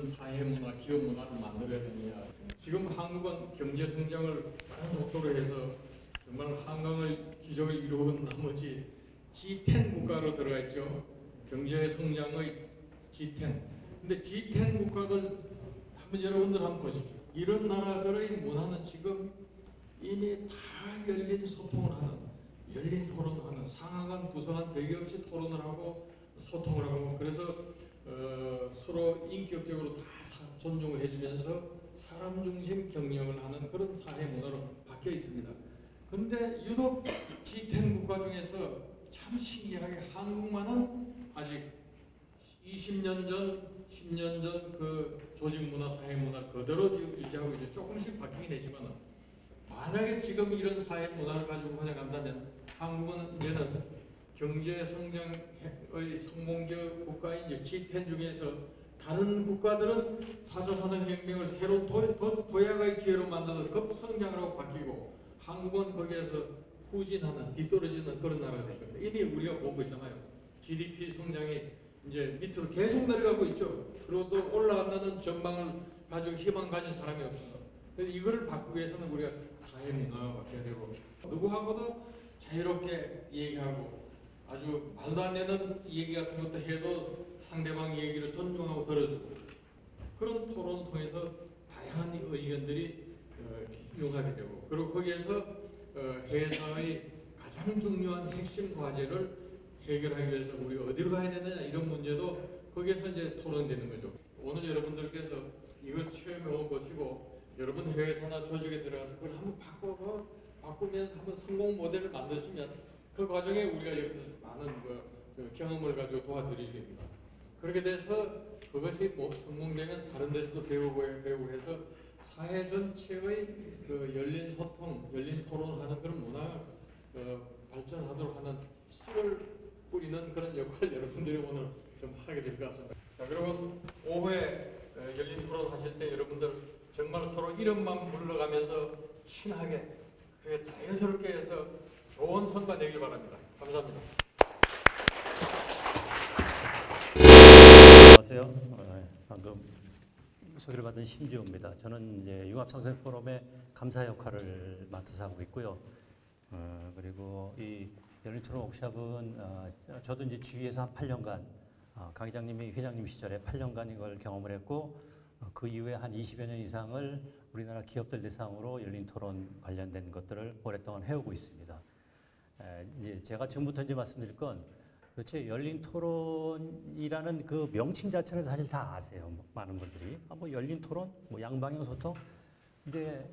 사회 문화, 기업 문화를 만들어야 되느냐. 지금 한국은 경제 성장을 빠른 속도로 해서 정말 한강을 기적을 이루은 나머지 G10 국가로 들어가 있죠. 경제 성장의 G10. 근데 G10 국가들 한번 여러분들 한번 보십시오. 이런 나라들의 문화는 지금 이미 다 열린 소통을 하는, 열린 토론을 하는, 상하간 부서간 배기 없이 토론을 하고 소통을 하고, 그래서 서로 인격적으로 다 존중을 해주면서 사람 중심 경영을 하는 그런 사회 문화로 바뀌어 있습니다. 근데 유독 G10 국가 중에서 참 신기하게 한국만은 아직 20년 전, 10년 전 그 조직 문화, 사회 문화를 그대로 유지하고 이제 조금씩 바뀌긴 했지만, 만약에 지금 이런 사회 문화를 가지고 가져간다면 한국은 이제는 경제 성장의 성공적 국가인 G10 중에서 다른 국가들은 4차 산업혁명을 새로 도약의 기회로 만들어서 급성장을 하고 바뀌고, 한국은 거기에서 후진하는, 뒤떨어지는 그런 나라가 될 겁니다. 이미 우리가 보고 있잖아요. GDP 성장이 이제 밑으로 계속 내려가고 있죠. 그리고 또 올라간다는 전망을 가지고 희망 가진 사람이 없어서. 그래서 이거를 바꾸기 위해서는 우리가 사회 문화가 바뀌어야 되고, 누구하고도 자유롭게 얘기하고, 아주 말도 안 되는 얘기 같은 것도 해도 상대방 얘기를 존중하고 들어주고, 그런 토론을 통해서 다양한 의견들이 융합이 되고, 그리고 거기에서 회사의 가장 중요한 핵심 과제를 해결하기 위해서 우리가 어디로 가야 되느냐, 이런 문제도 거기에서 이제 토론되는 거죠. 오늘 여러분들께서 이걸 체험해 보시고 여러분 회사나 조직에 들어가서 그걸 한번 바꾸면서 한번 성공 모델을 만드시면 그 과정에 우리가 옆에서 많은 그 경험을 가지고 도와드리겠습니다. 그렇게 돼서 그것이 뭐 성공되면 다른 데서도 배우고 해서 사회 전체의 그 열린 소통, 열린 토론하는 그런 문화가 발전하도록 하는 씨를 뿌리는 그런 역할을 여러분들이 오늘 좀 하게 될 것 같습니다. 자, 그리고 오후에 열린 토론 하실 때 여러분들 정말 서로 이름만 불러가면서 친하게, 자연스럽게 해서 좋은 성과 내길 바랍니다. 감사합니다. 안녕하세요. 방금 소개를 받은 심지호입니다. 저는 이제 융합상생 포럼의 감사 역할을 맡아서 하고 있고요. 그리고 이 열린 토론 워크숍은 저도 이제 주위에서 한 8년간 강 회장님이 회장님 시절에 8년간 이걸 경험을 했고, 그 이후에 한 20여 년 이상을 우리나라 기업들 대상으로 열린 토론 관련된 것들을 오랫동안 해오고 있습니다. 이제 제가 지금부터 이제 말씀드릴 건 도대체 열린 토론이라는 그 명칭 자체는 사실 다 아세요. 많은 분들이. 뭐 열린 토론, 뭐 양방향 소통. 근데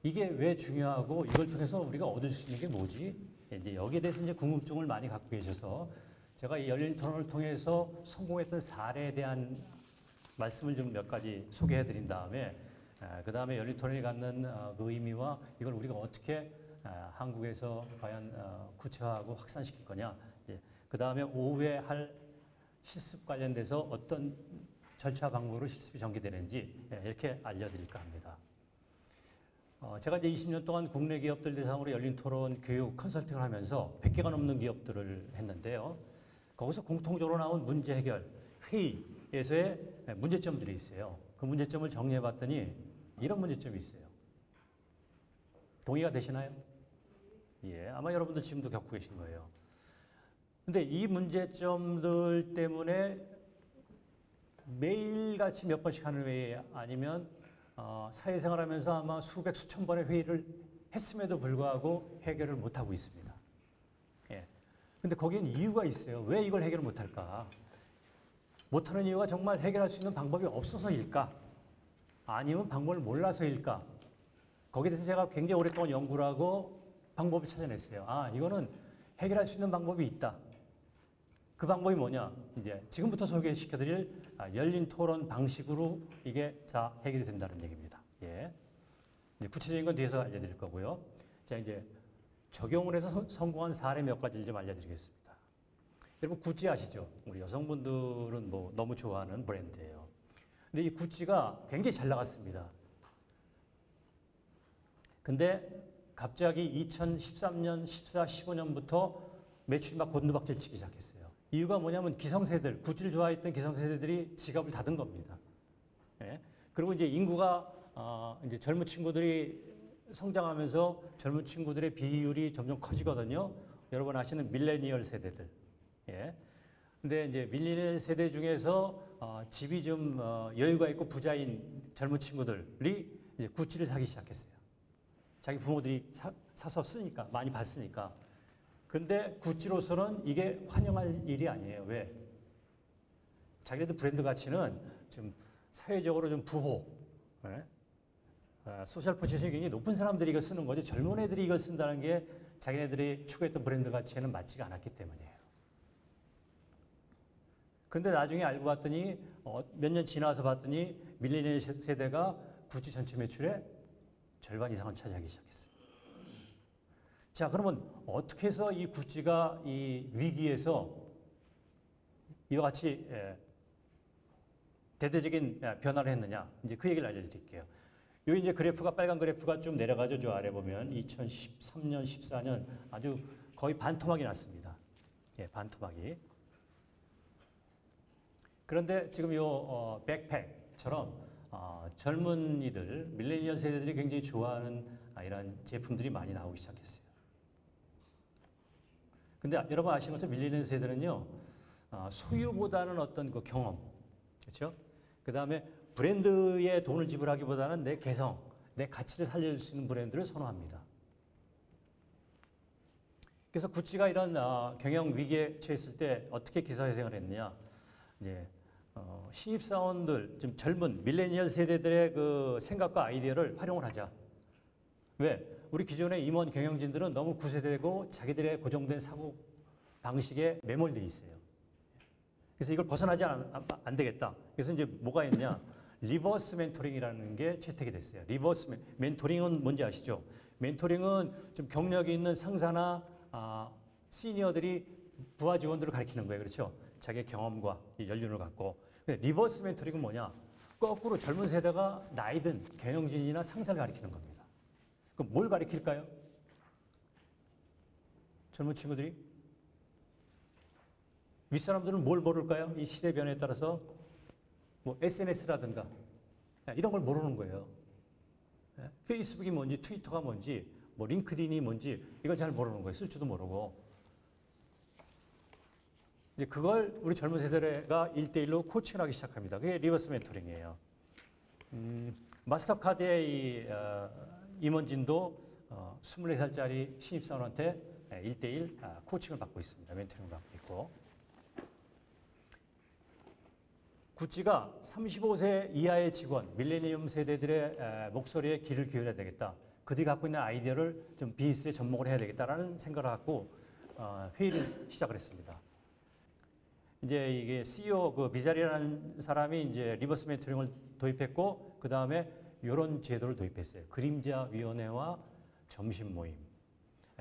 이게 왜 중요하고 이걸 통해서 우리가 얻을 수 있는 게 뭐지? 이제 여기에 대해서 이제 궁금증을 많이 갖고 계셔서 제가 이 열린 토론을 통해서 성공했던 사례에 대한 말씀을 좀 몇 가지 소개해 드린 다음에 그 다음에 열린 토론이 갖는 그 의미와 이걸 우리가 어떻게 한국에서 과연 구체화하고 확산시킬 거냐, 그 다음에 오후에 할 실습 관련돼서 어떤 절차 방법으로 실습이 전개되는지 이렇게 알려드릴까 합니다. 제가 이제 20년 동안 국내 기업들 대상으로 열린 토론 교육 컨설팅을 하면서 100개가 넘는 기업들을 했는데요. 거기서 공통적으로 나온 문제 해결, 회의에서의 문제점들이 있어요. 그 문제점을 정리해 봤더니 이런 문제점이 있어요. 동의가 되시나요? 예, 아마 여러분들 지금도 겪고 계신 거예요. 근데 이 문제점들 때문에 매일같이 몇 번씩 하는 회의 아니면 사회생활하면서 아마 수백 수천 번의 회의를 했음에도 불구하고 해결을 못하고 있습니다. 예. 근데 거기엔 이유가 있어요. 왜 이걸 해결을 못할까? 못하는 이유가 정말 해결할 수 있는 방법이 없어서일까? 아니면 방법을 몰라서일까? 거기에 대해서 제가 굉장히 오랫동안 연구를 하고 방법을 찾아냈어요. 이거는 해결할 수 있는 방법이 있다. 그 방법이 뭐냐? 이제 지금부터 소개시켜드릴 열린 토론 방식으로 이게 해결이 된다는 얘기입니다. 예. 이제 구체적인 건 뒤에서 알려드릴 거고요. 자, 이제 적용을 해서 성공한 사례 몇 가지를 좀 알려드리겠습니다. 여러분 구찌 아시죠? 우리 여성분들은 뭐 너무 좋아하는 브랜드예요. 근데 이 구찌가 굉장히 잘 나갔습니다. 근데 갑자기 2013년, 14, 15년부터 매출이 막 곤두박질 치기 시작했어요. 이유가 뭐냐면 기성세대들, 구찌를 좋아했던 기성세대들이 지갑을 닫은 겁니다. 예. 그리고 이제 인구가 이제 젊은 친구들이 성장하면서 젊은 친구들의 비율이 점점 커지거든요. 여러분 아시는 밀레니얼 세대들. 예. 근데 이제 밀레니얼 세대 중에서 집이 좀 여유가 있고 부자인 젊은 친구들이 이제 구찌를 사기 시작했어요. 자기 부모들이 사서 쓰니까, 많이 봤으니까. 근데 구찌로서는 이게 환영할 일이 아니에요. 왜? 자기네들 브랜드 가치는 좀 사회적으로 좀 부호, 예? 소셜 포지션이 굉장히 높은 사람들이 이걸 쓰는 거지 젊은 애들이 이걸 쓴다는 게 자기네들이 추구했던 브랜드 가치에는 맞지가 않았기 때문이에요. 근데 나중에 알고 봤더니 몇 년 지나서 봤더니 밀레니얼 세대가 구찌 전체 매출의 절반 이상을 차지하기 시작했어요. 자, 그러면 어떻게 해서 이 구찌가 이 위기에서 이와 같이 대대적인 변화를 했느냐? 이제 그 얘기를 알려드릴게요. 요 이제 그래프가 빨간 그래프가 쭉 내려가죠. 저 아래 보면 2013년, 14년 아주 거의 반토막이 났습니다. 예, 반토막이. 그런데 지금 요 백팩처럼 젊은이들, 밀레니얼 세대들이 굉장히 좋아하는 이런 제품들이 많이 나오기 시작했어요. 근데 여러분 아시는 것처럼 밀레니얼 세대는요, 소유보다는 어떤 그 경험, 그렇죠? 그 다음에 브랜드에 돈을 지불하기보다는 내 개성, 내 가치를 살려줄 수 있는 브랜드를 선호합니다. 그래서 구찌가 이런 경영 위기에 처했을 때 어떻게 기사회생을 했느냐? 이제 신입사원들, 좀 젊은 밀레니얼 세대들의 그 생각과 아이디어를 활용을 하자. 왜? 우리 기존의 임원 경영진들은 너무 구세대고 자기들의 고정된 사고 방식에 매몰돼 있어요. 그래서 이걸 벗어나지 안 되겠다. 그래서 이제 뭐가 있냐? 리버스 멘토링이라는 게 채택이 됐어요. 리버스 멘토링은 뭔지 아시죠? 멘토링은 좀 경력이 있는 상사나 시니어들이 부하 직원들을 가르치는 거예요. 그렇죠? 자기의 경험과 연륜을 갖고. 리버스 멘토링은 뭐냐? 거꾸로 젊은 세대가 나이든 경영진이나 상사를 가르치는 겁니다. 그럼 뭘 가르칠까요? 젊은 친구들이? 윗사람들은 뭘 모를까요? 이 시대 변화에 따라서 뭐 SNS라든가 이런 걸 모르는 거예요. 페이스북이 뭔지 트위터가 뭔지 뭐 링크드인이 뭔지 이걸 잘 모르는 거예요. 쓸 줄도 모르고. 이제 그걸 우리 젊은 세대가 1대1로 코칭을 하기 시작합니다. 그게 리버스 멘토링이에요. 마스터카드의 이 임원진도 24살짜리 신입사원한테 1대1 코칭을 받고 있습니다. 멘토링을 받고 있고. 구찌가 35세 이하의 직원, 밀레니엄 세대들의 목소리에 귀를 기울여야 되겠다. 그들이 갖고 있는 아이디어를 좀 비즈니스에 접목을 해야 되겠다라는 생각을 갖고 회의를 시작을 했습니다. 이제 이게 CEO 그 비자리라는 사람이 이제 리버스 멘토링을 도입했고 그 다음에 이런 제도를 도입했어요. 그림자 위원회와 점심 모임.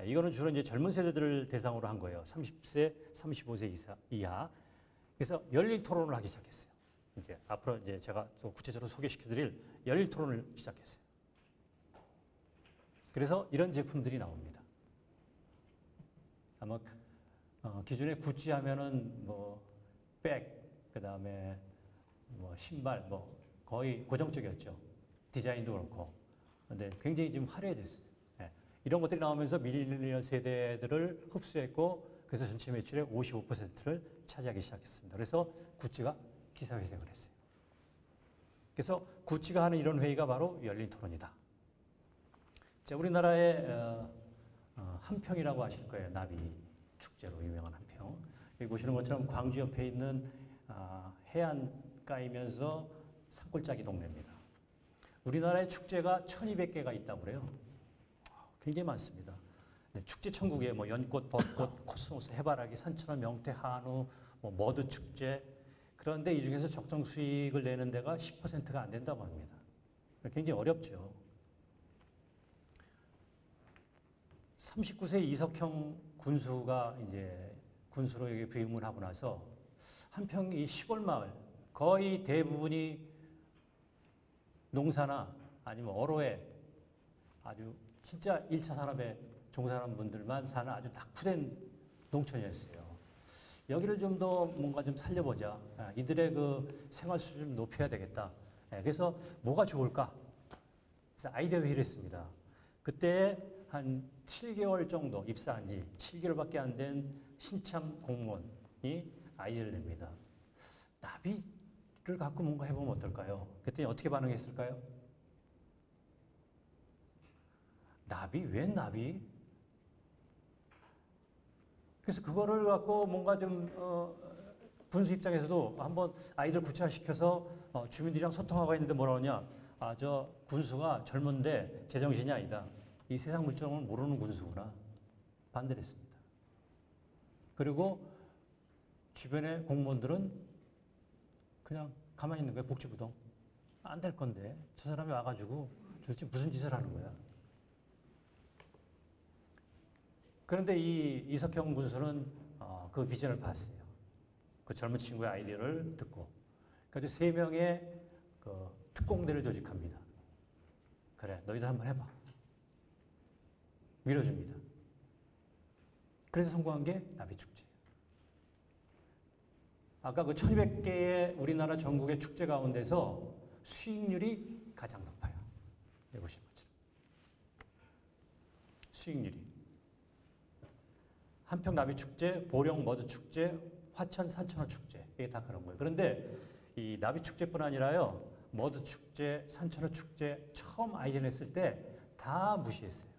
이거는 주로 이제 젊은 세대들을 대상으로 한 거예요. 30세, 35세 이하. 그래서 열린 토론을 하기 시작했어요. 이제 앞으로 이제 제가 또 구체적으로 소개시켜드릴 열린 토론을 시작했어요. 그래서 이런 제품들이 나옵니다. 아마 기존에 구찌 하면은 뭐 백, 그 다음에 뭐 신발, 뭐 거의 고정적이었죠. 디자인도 그렇고. 근데 굉장히 지금 화려해졌어요. 네. 이런 것들이 나오면서 밀레니얼 세대들을 흡수했고, 그래서 전체 매출의 55%를 차지하기 시작했습니다. 그래서 구찌가 기사회생을 했어요. 그래서 구찌가 하는 이런 회의가 바로 열린 토론이다. 자, 우리나라의 한평이라고 아실 거예요. 나비 축제로 유명한 한평. 여기 보시는 것처럼 광주 옆에 있는 해안가이면서 산골짜기 동네입니다. 우리나라의 축제가 1200개가 있다고 그래요. 굉장히 많습니다. 네, 축제 천국에 뭐 연꽃, 벚꽃, 코스모스, 해바라기, 산천어, 명태, 한우, 뭐 머드 축제. 그런데 이 중에서 적정 수익을 내는 데가 10%가 안 된다고 합니다. 굉장히 어렵죠. 39세 이석형 군수가 이제 군수로 여기 부임을 하고 나서 한평 이 시골 마을 거의 대부분이 농사나 아니면 어로에 아주 진짜 1차 산업에 종사하는 분들만 사는 아주 낙후된 농촌이었어요. 여기를 좀 더 뭔가 좀 살려보자. 이들의 그 생활 수준을 높여야 되겠다. 그래서 뭐가 좋을까? 그래서 아이디어 회의를 했습니다. 그때 한 7개월 정도 입사한 지 7개월밖에 안 된 신참 공무원이 아이디어를 냅니다. 나비를 갖고 뭔가 해보면 어떨까요? 그랬더니 어떻게 반응했을까요? 나비? 웬 나비? 그래서 그거를 갖고 뭔가 좀 군수 입장에서도 한번 아이들 구체화시켜서 주민들이랑 소통하고 있는데 뭐라 그러냐? 아, 저 군수가 젊은데 제정신이 아니다. 이 세상 물정을 모르는 군수구나. 반대를 했습니다. 그리고 주변의 공무원들은 그냥 가만히 있는 거예요. 복지부동. 안 될 건데 저 사람이 와가지고 도대체 무슨 짓을 하는 거야. 그런데 이 이석형 군수는 그 비전을 봤어요. 그 젊은 친구의 아이디어를 듣고. 그래서 3명의 그 특공대를 조직합니다. 그래, 너희들 한번 해봐. 밀어줍니다. 그래서 성공한 게 나비축제. 아까 그 1200개의 우리나라 전국의 축제 가운데서 수익률이 가장 높아요. 여기 보시는 것처럼. 수익률이. 한평 나비축제, 보령 머드축제, 화천 산천어 축제. 이게 다 그런 거예요. 그런데 이 나비축제뿐 아니라요. 머드축제, 산천어 축제 처음 아이디어 냈을 때 다 무시했어요.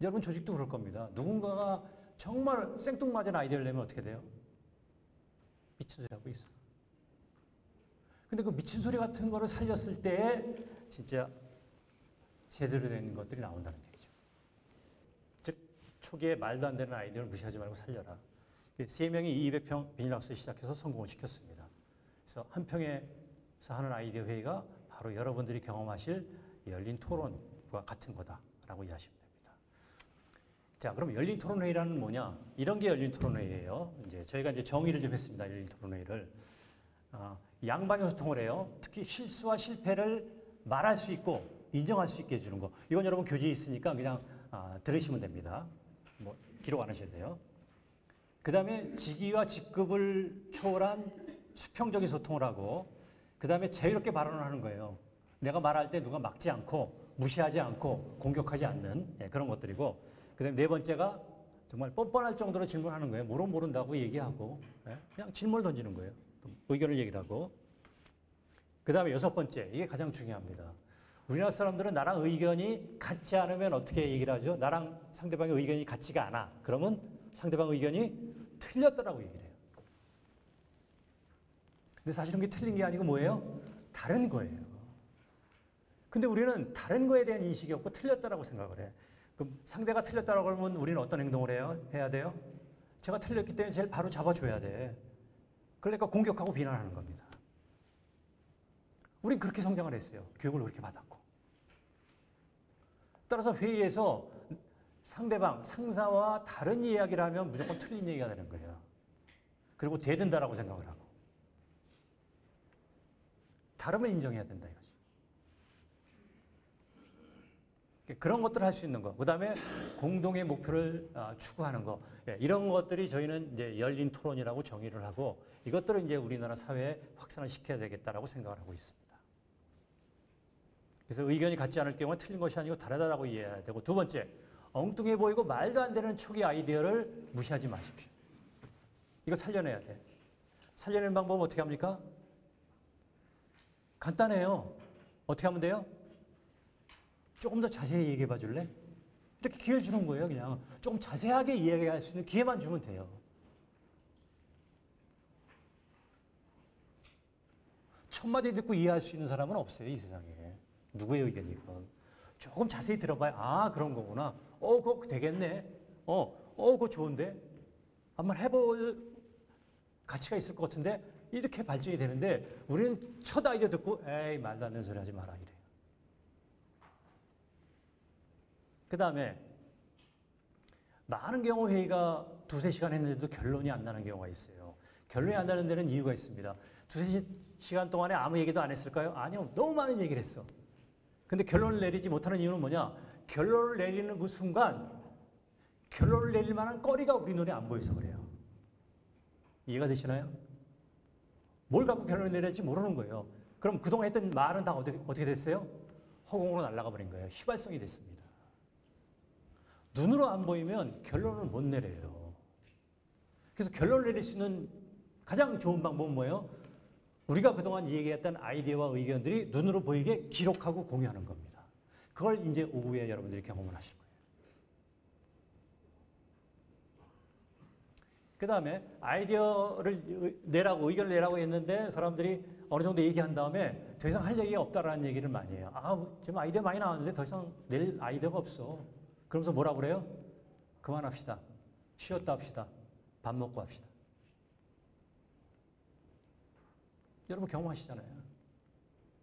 여러분 조직도 그럴 겁니다. 누군가가 정말 생뚱맞은 아이디어를 내면 어떻게 돼요? 미친 소리 하고 있어. 근데 그 미친 소리 같은 거를 살렸을 때 진짜 제대로 된 것들이 나온다는 얘기죠. 즉 초기에 말도 안 되는 아이디어를 무시하지 말고 살려라. 3명이 200평 비닐하우스 시작해서 성공을 시켰습니다. 그래서 한평에서 하는 아이디어 회의가 바로 여러분들이 경험하실 열린 토론과 같은 거다라고 이해하시면 됩니다. 자, 그럼 열린 토론회의라는 뭐냐? 이런 게 열린 토론회의예요. 이제 저희가 이제 정의를 좀 했습니다. 열린 토론회의를. 양방향 소통을 해요. 특히 실수와 실패를 말할 수 있고 인정할 수 있게 해주는 거. 이건 여러분 교재에 있으니까 그냥 들으시면 됩니다. 뭐 기록 안 하셔도 돼요. 그 다음에 직위와 직급을 초월한 수평적인 소통을 하고 그 다음에 자유롭게 발언을 하는 거예요. 내가 말할 때 누가 막지 않고 무시하지 않고 공격하지 않는 그런 것들이고 그 다음에 4번째가 정말 뻔뻔할 정도로 질문하는 거예요. 모른다고 얘기하고 그냥 질문을 던지는 거예요. 의견을 얘기를 하고 그 다음에 6번째 이게 가장 중요합니다. 우리나라 사람들은 나랑 의견이 같지 않으면 어떻게 얘기를 하죠? 나랑 상대방의 의견이 같지가 않아. 그러면 상대방 의견이 틀렸다라고 얘기를 해요. 근데 사실은 그게 틀린 게 아니고 뭐예요? 다른 거예요. 근데 우리는 다른 거에 대한 인식이 없고 틀렸다라고 생각을 해. 그럼 상대가 틀렸다라고 하면 우리는 어떤 행동을 해야 돼요? 제가 틀렸기 때문에 제일 바로 잡아줘야 돼. 그러니까 공격하고 비난하는 겁니다. 우린 그렇게 성장을 했어요. 교육을 그렇게 받았고. 따라서 회의에서 상대방, 상사와 다른 이야기를 하면 무조건 틀린 얘기가 되는 거예요. 그리고 대든다라고 생각을 하고. 다름을 인정해야 된다 이거지. 그런 것들을 할 수 있는 거. 그 다음에 공동의 목표를 추구하는 거. 이런 것들이 저희는 이제 열린 토론이라고 정의를 하고 이것들을 이제 우리나라 사회에 확산을 시켜야 되겠다라고 생각을 하고 있습니다. 그래서 의견이 같지 않을 경우는 틀린 것이 아니고 다르다라고 이해해야 되고 두 번째, 엉뚱해 보이고 말도 안 되는 초기 아이디어를 무시하지 마십시오. 이거 살려내야 돼. 살려내는 방법은 어떻게 합니까? 간단해요. 어떻게 하면 돼요? 조금 더 자세히 얘기해 봐 줄래? 이렇게 기회를 주는 거예요. 그냥 조금 자세하게 이야기할 수 있는 기회만 주면 돼요. 첫 마디 듣고 이해할 수 있는 사람은 없어요. 이 세상에. 누구의 의견이건. 조금 자세히 들어봐야 아 그런 거구나. 그거 되겠네. 그거 좋은데. 한번 해볼 가치가 있을 것 같은데 이렇게 발전이 되는데 우리는 첫 아이디어 듣고 에이 말도 안 되는 소리 하지 마라 이래요. 그 다음에 많은 경우 회의가 2-3시간 했는데도 결론이 안 나는 경우가 있어요. 결론이 안 나는 데는 이유가 있습니다. 2-3시간 동안에 아무 얘기도 안 했을까요? 아니요. 너무 많은 얘기를 했어. 근데 결론을 내리지 못하는 이유는 뭐냐? 결론을 내리는 그 순간 결론을 내릴 만한 거리가 우리 눈에 안 보여서 그래요. 이해가 되시나요? 뭘 갖고 결론을 내릴지 모르는 거예요. 그럼 그동안 했던 말은 다 어떻게 됐어요? 허공으로 날아가 버린 거예요. 휘발성이 됐습니다. 눈으로 안 보이면 결론을 못 내려요. 그래서 결론을 내릴 수 있는 가장 좋은 방법은 뭐예요? 우리가 그동안 얘기했던 아이디어와 의견들이 눈으로 보이게 기록하고 공유하는 겁니다. 그걸 이제 오후에 여러분들이 경험을 하실 거예요. 그 다음에 아이디어를 내라고, 의견을 내라고 했는데 사람들이 어느 정도 얘기한 다음에 더 이상 할 얘기가 없다라는 얘기를 많이 해요. 지금 아이디어 많이 나왔는데 더 이상 낼 아이디어가 없어. 그러면서 뭐라고 그래요? 그만합시다. 쉬었다 합시다. 밥 먹고 합시다. 여러분 경험하시잖아요.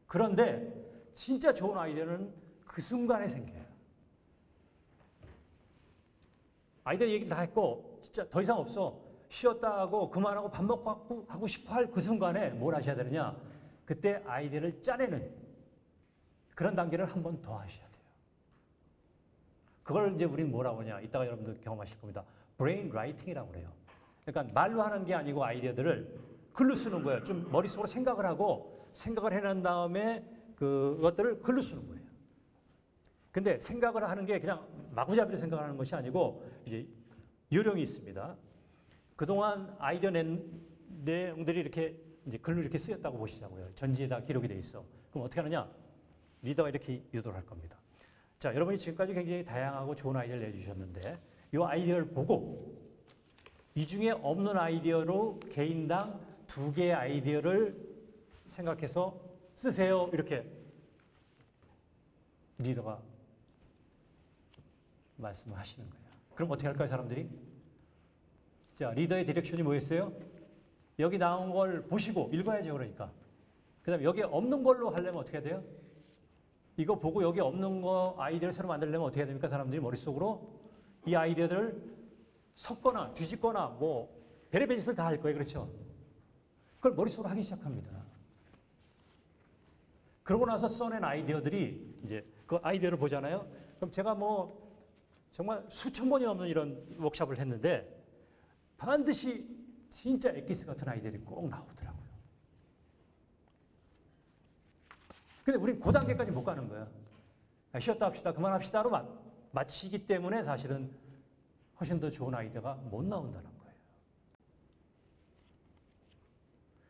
그런데 진짜 좋은 아이디어는 그 순간에 생겨요. 아이디어 얘기를 다 했고 진짜 더 이상 없어. 쉬었다 하고 그만하고 밥 먹고 하고 싶어 할 그 순간에 뭘 하셔야 되느냐? 그때 아이디어를 짜내는 그런 단계를 한 번 더 하셔야 돼요. 그걸 이제 우리는 뭐라고 하냐? 이따가 여러분들 경험하실 겁니다. 브레인 라이팅이라고 그래요. 그러니까 말로 하는 게 아니고 아이디어들을 글로 쓰는 거예요. 좀 머릿속으로 생각을 하고 생각을 해낸 다음에 그것들을 글로 쓰는 거예요. 근데 생각을 하는 게 그냥 마구잡이로 생각하는 것이 아니고 이제 요령이 있습니다. 그동안 아이디어 낸 내용들이 이렇게 이제 글로 이렇게 쓰였다고 보시자고요. 전지에다 기록이 돼 있어. 그럼 어떻게 하느냐? 리더가 이렇게 유도를 할 겁니다. 자, 여러분이 지금까지 굉장히 다양하고 좋은 아이디어를 내주셨는데 이 아이디어를 보고 이 중에 없는 아이디어로 개인당 2개의 아이디어를 생각해서 쓰세요. 이렇게 리더가 말씀을 하시는 거예요. 그럼 어떻게 할까요, 사람들이? 자, 리더의 디렉션이 뭐였어요? 여기 나온 걸 보시고 읽어야죠, 그러니까. 그 다음에 여기에 없는 걸로 하려면 어떻게 해야 돼요? 이거 보고 여기 없는 거 아이디어를 새로 만들려면 어떻게 해야 됩니까? 사람들이 머릿속으로 이 아이디어들을 섞거나 뒤집거나 뭐 별의별 짓을 다 할 거예요. 그렇죠? 그걸 머릿속으로 하기 시작합니다. 그러고 나서 써낸 아이디어들이 이제 그 아이디어를 보잖아요. 그럼 제가 뭐 정말 수천 번이 넘는 이런 워크숍을 했는데 반드시 진짜 엑기스 같은 아이디어들이 꼭 나오더라고요. 근데 우린 그 단계까지 못 가는 거야. 쉬었다 합시다, 그만합시다로 마치기 때문에 사실은 훨씬 더 좋은 아이디어가 못 나온다는 거예요.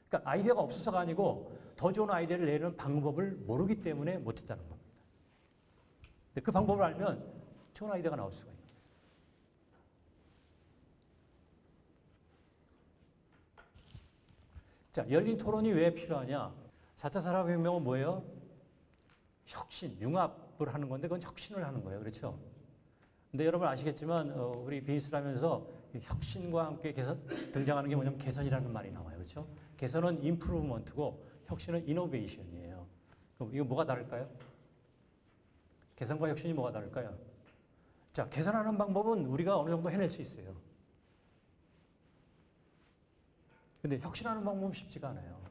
그러니까 아이디어가 없어서가 아니고 더 좋은 아이디어를 내는 방법을 모르기 때문에 못했다는 겁니다. 근데 그 방법을 알면 좋은 아이디어가 나올 수가 있는 거예요. 자, 열린 토론이 왜 필요하냐? 4차 산업혁명은 뭐예요? 혁신, 융합을 하는 건데 그건 혁신을 하는 거예요. 그렇죠? 근데 여러분 아시겠지만 우리 비즈니스를 하면서 혁신과 함께 등장하는 게 뭐냐면 개선이라는 말이 나와요. 그렇죠? 개선은 임프루브먼트고 혁신은 이노베이션이에요. 그럼 이거 뭐가 다를까요? 개선과 혁신이 뭐가 다를까요? 자, 개선하는 방법은 우리가 어느 정도 해낼 수 있어요. 근데 혁신하는 방법은 쉽지가 않아요.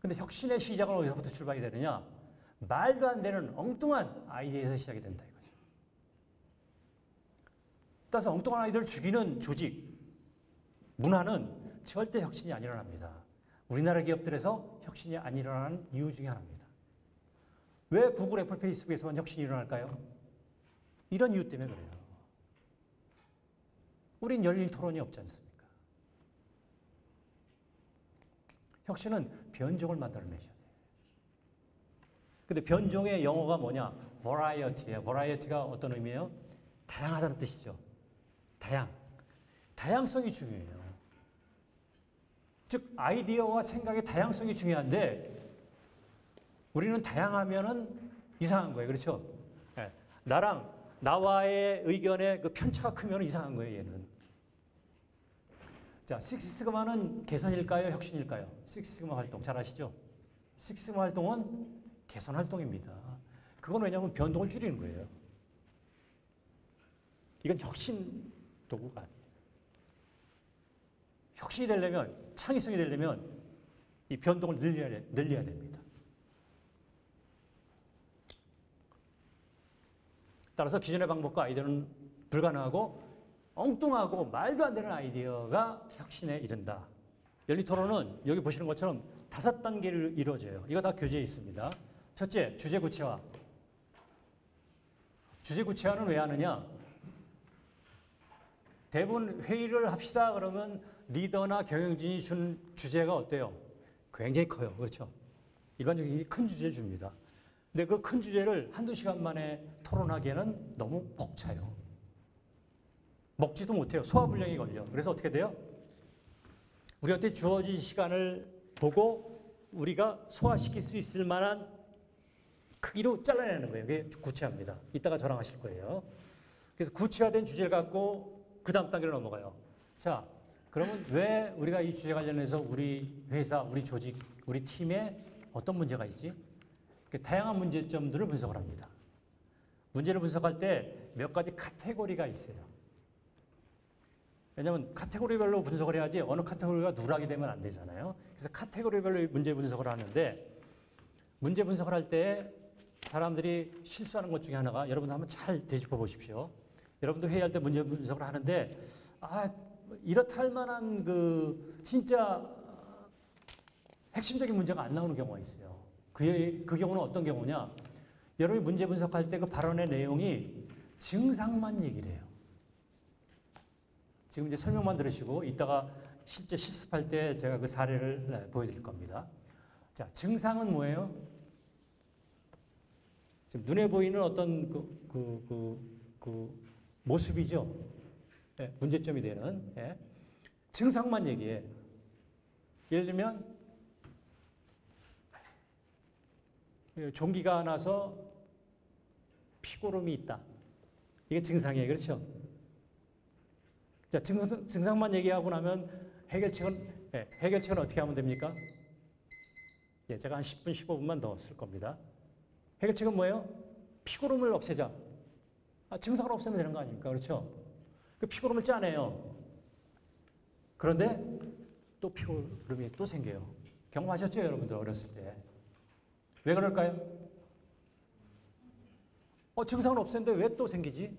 근데 혁신의 시작은 어디서부터 출발이 되느냐? 말도 안 되는 엉뚱한 아이디어에서 시작이 된다 이거죠. 따라서 엉뚱한 아이디어를 죽이는 조직, 문화는 절대 혁신이 안 일어납니다. 우리나라 기업들에서 혁신이 안 일어나는 이유 중에 하나입니다. 왜 구글, 애플, 페이스북에서만 혁신이 일어날까요? 이런 이유 때문에 그래요. 우린 열린 토론이 없지 않습니까? 혁신은 변종을 만들어내셔야 돼요. 근데 변종의 영어가 뭐냐? variety예요. variety가 어떤 의미예요? 다양하다는 뜻이죠. 다양성이 중요해요. 즉 아이디어와 생각의 다양성이 중요한데 우리는 다양하면은 이상한 거예요. 그렇죠? 네. 나와의 의견의 그 편차가 크면 이상한 거예요. 얘는. 자, 식스시그마는 개선일까요? 혁신일까요? 식스시그마 활동 잘 아시죠? 식스시그마 활동은 개선 활동입니다. 그건 왜냐하면 변동을 줄이는 거예요. 이건 혁신 도구가 아니에요. 혁신이 되려면, 창의성이 되려면 이 변동을 늘려야 됩니다. 따라서 기존의 방법과 아이디어는 불가능하고 엉뚱하고 말도 안 되는 아이디어가 혁신에 이른다. 열린 토론은 여기 보시는 것처럼 5단계를 이루어져요. 이거 다 교재에 있습니다. 첫째, 주제 구체화. 주제 구체화는 왜 하느냐? 대부분 회의를 합시다 그러면 리더나 경영진이 준 주제가 어때요? 굉장히 커요. 그렇죠? 일반적인 큰 주제를 줍니다. 근데 그 큰 주제를 한두 시간 만에 토론하기에는 너무 벅차요. 먹지도 못해요. 소화불량이 걸려. 그래서 어떻게 돼요? 우리한테 주어진 시간을 보고 우리가 소화시킬 수 있을 만한 크기로 잘라내는 거예요. 그게 구체화입니다. 이따가 저랑 하실 거예요. 그래서 구체화된 주제를 갖고 그 다음 단계로 넘어가요. 자, 그러면 왜 우리가 이 주제 관련해서 우리 회사, 우리 조직, 우리 팀에 어떤 문제가 있지? 다양한 문제점들을 분석을 합니다. 문제를 분석할 때 몇 가지 카테고리가 있어요. 왜냐하면 카테고리별로 분석을 해야지 어느 카테고리가 누락이 되면 안 되잖아요. 그래서 카테고리별로 문제 분석을 하는데 문제 분석을 할 때 사람들이 실수하는 것 중에 하나가 여러분들 한번 잘 되짚어 보십시오. 여러분도 회의할 때 문제 분석을 하는데 이렇다 할 만한 그 진짜 핵심적인 문제가 안 나오는 경우가 있어요. 그 경우는 어떤 경우냐? 여러분이 문제 분석할 때 그 발언의 내용이 증상만 얘기를 해요. 지금 이제 설명만 들으시고 이따가 실제 실습할 때 제가 그 사례를 보여드릴 겁니다. 자, 증상은 뭐예요? 지금 눈에 보이는 어떤 그 모습이죠. 예, 문제점이 되는. 예. 증상만 얘기해. 예를 들면 종기가 나서 피고름이 있다. 이게 증상이에요. 그렇죠? 자, 증상만 얘기하고 나면 해결책은 어떻게 하면 됩니까? 예, 제가 한 10분, 15분만 더 쓸 겁니다. 해결책은 뭐예요? 피고름을 없애자. 증상을 없애면 되는 거 아닙니까? 그렇죠? 그 피고름을 짜내요. 그런데 또 피고름이 또 생겨요. 경험하셨죠, 여러분들 어렸을 때? 왜 그럴까요? 증상을 없앴는데 왜 또 생기지?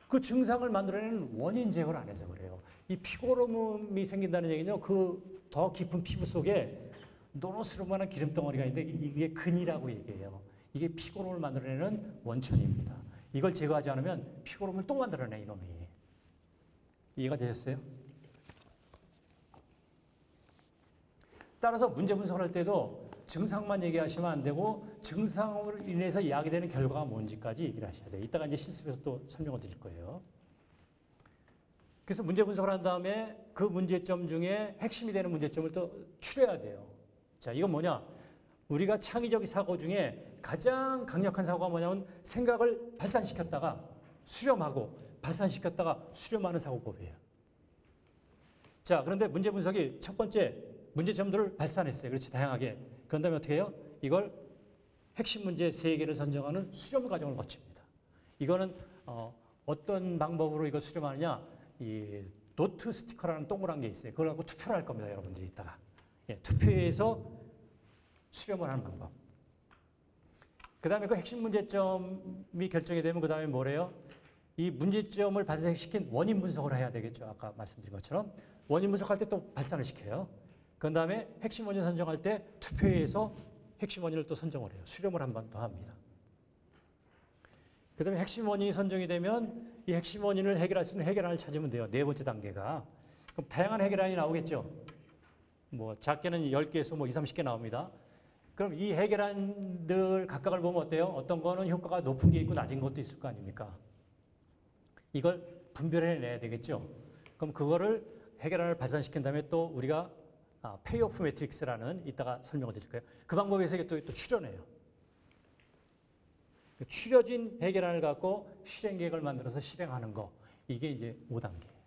그 증상을 만들어내는 원인 제거를 안 해서 그래요. 이 피고름이 생긴다는 얘기는요, 그 더 깊은 피부 속에 노노스름한 기름덩어리가 있는데 이게 근이라고 얘기해요. 이게 피고름을 만들어내는 원천입니다. 이걸 제거하지 않으면 피고름을 또 만들어내, 이놈이. 이해가 되셨어요? 따라서 문제 분석을 할 때도 증상만 얘기하시면 안 되고 증상으로 인해서 야기되는 결과가 뭔지까지 얘기를 하셔야 돼요. 이따가 이제 실습에서 또 설명을 드릴 거예요. 그래서 문제 분석을 한 다음에 그 문제점 중에 핵심이 되는 문제점을 또 추려야 돼요. 자, 이건 뭐냐? 우리가 창의적 사고 중에 가장 강력한 사고가 뭐냐면 생각을 발산시켰다가 수렴하고 발산시켰다가 수렴하는 사고법이에요. 자, 그런데 문제 분석이 첫 번째 문제점들을 발산했어요. 그렇지, 다양하게. 그런 다음에 어떻게 해요? 이걸 핵심 문제 3개를 선정하는 수렴 과정을 거칩니다. 이거는 어떤 방법으로 이걸 수렴하느냐? 이 노트 스티커라는 동그란 게 있어요. 그걸 갖고 투표를 할 겁니다, 여러분들이 이따가. 예, 투표해서 수렴을 하는 방법. 그 다음에 그 핵심 문제점이 결정이 되면 그 다음에 뭐래요? 이 문제점을 발생시킨 원인 분석을 해야 되겠죠. 아까 말씀드린 것처럼. 원인 분석할 때 또 발산을 시켜요. 그 다음에 핵심 원인 선정할 때 투표해서 핵심 원인을 또 선정을 해요. 수렴을 한 번 더 합니다. 그 다음에 핵심 원인이 선정이 되면 이 핵심 원인을 해결할 수 있는 해결안을 찾으면 돼요. 4번째 단계가. 그럼 다양한 해결안이 나오겠죠. 뭐 작게는 10개에서 뭐 20, 30개 나옵니다. 그럼 이 해결안들 각각을 보면 어때요? 어떤 거는 효과가 높은 게 있고 낮은 것도 있을 거 아닙니까? 이걸 분별해내야 되겠죠. 그럼 그거를 해결안을 발산시킨 다음에 또 우리가 페이오프 매트릭스라는 이따가 설명을 드릴 거예요. 그 방법에서 이게 또 추려내요. 추려진 해결안을 갖고 실행 계획을 만들어서 실행하는 거. 이게 이제 5단계예요.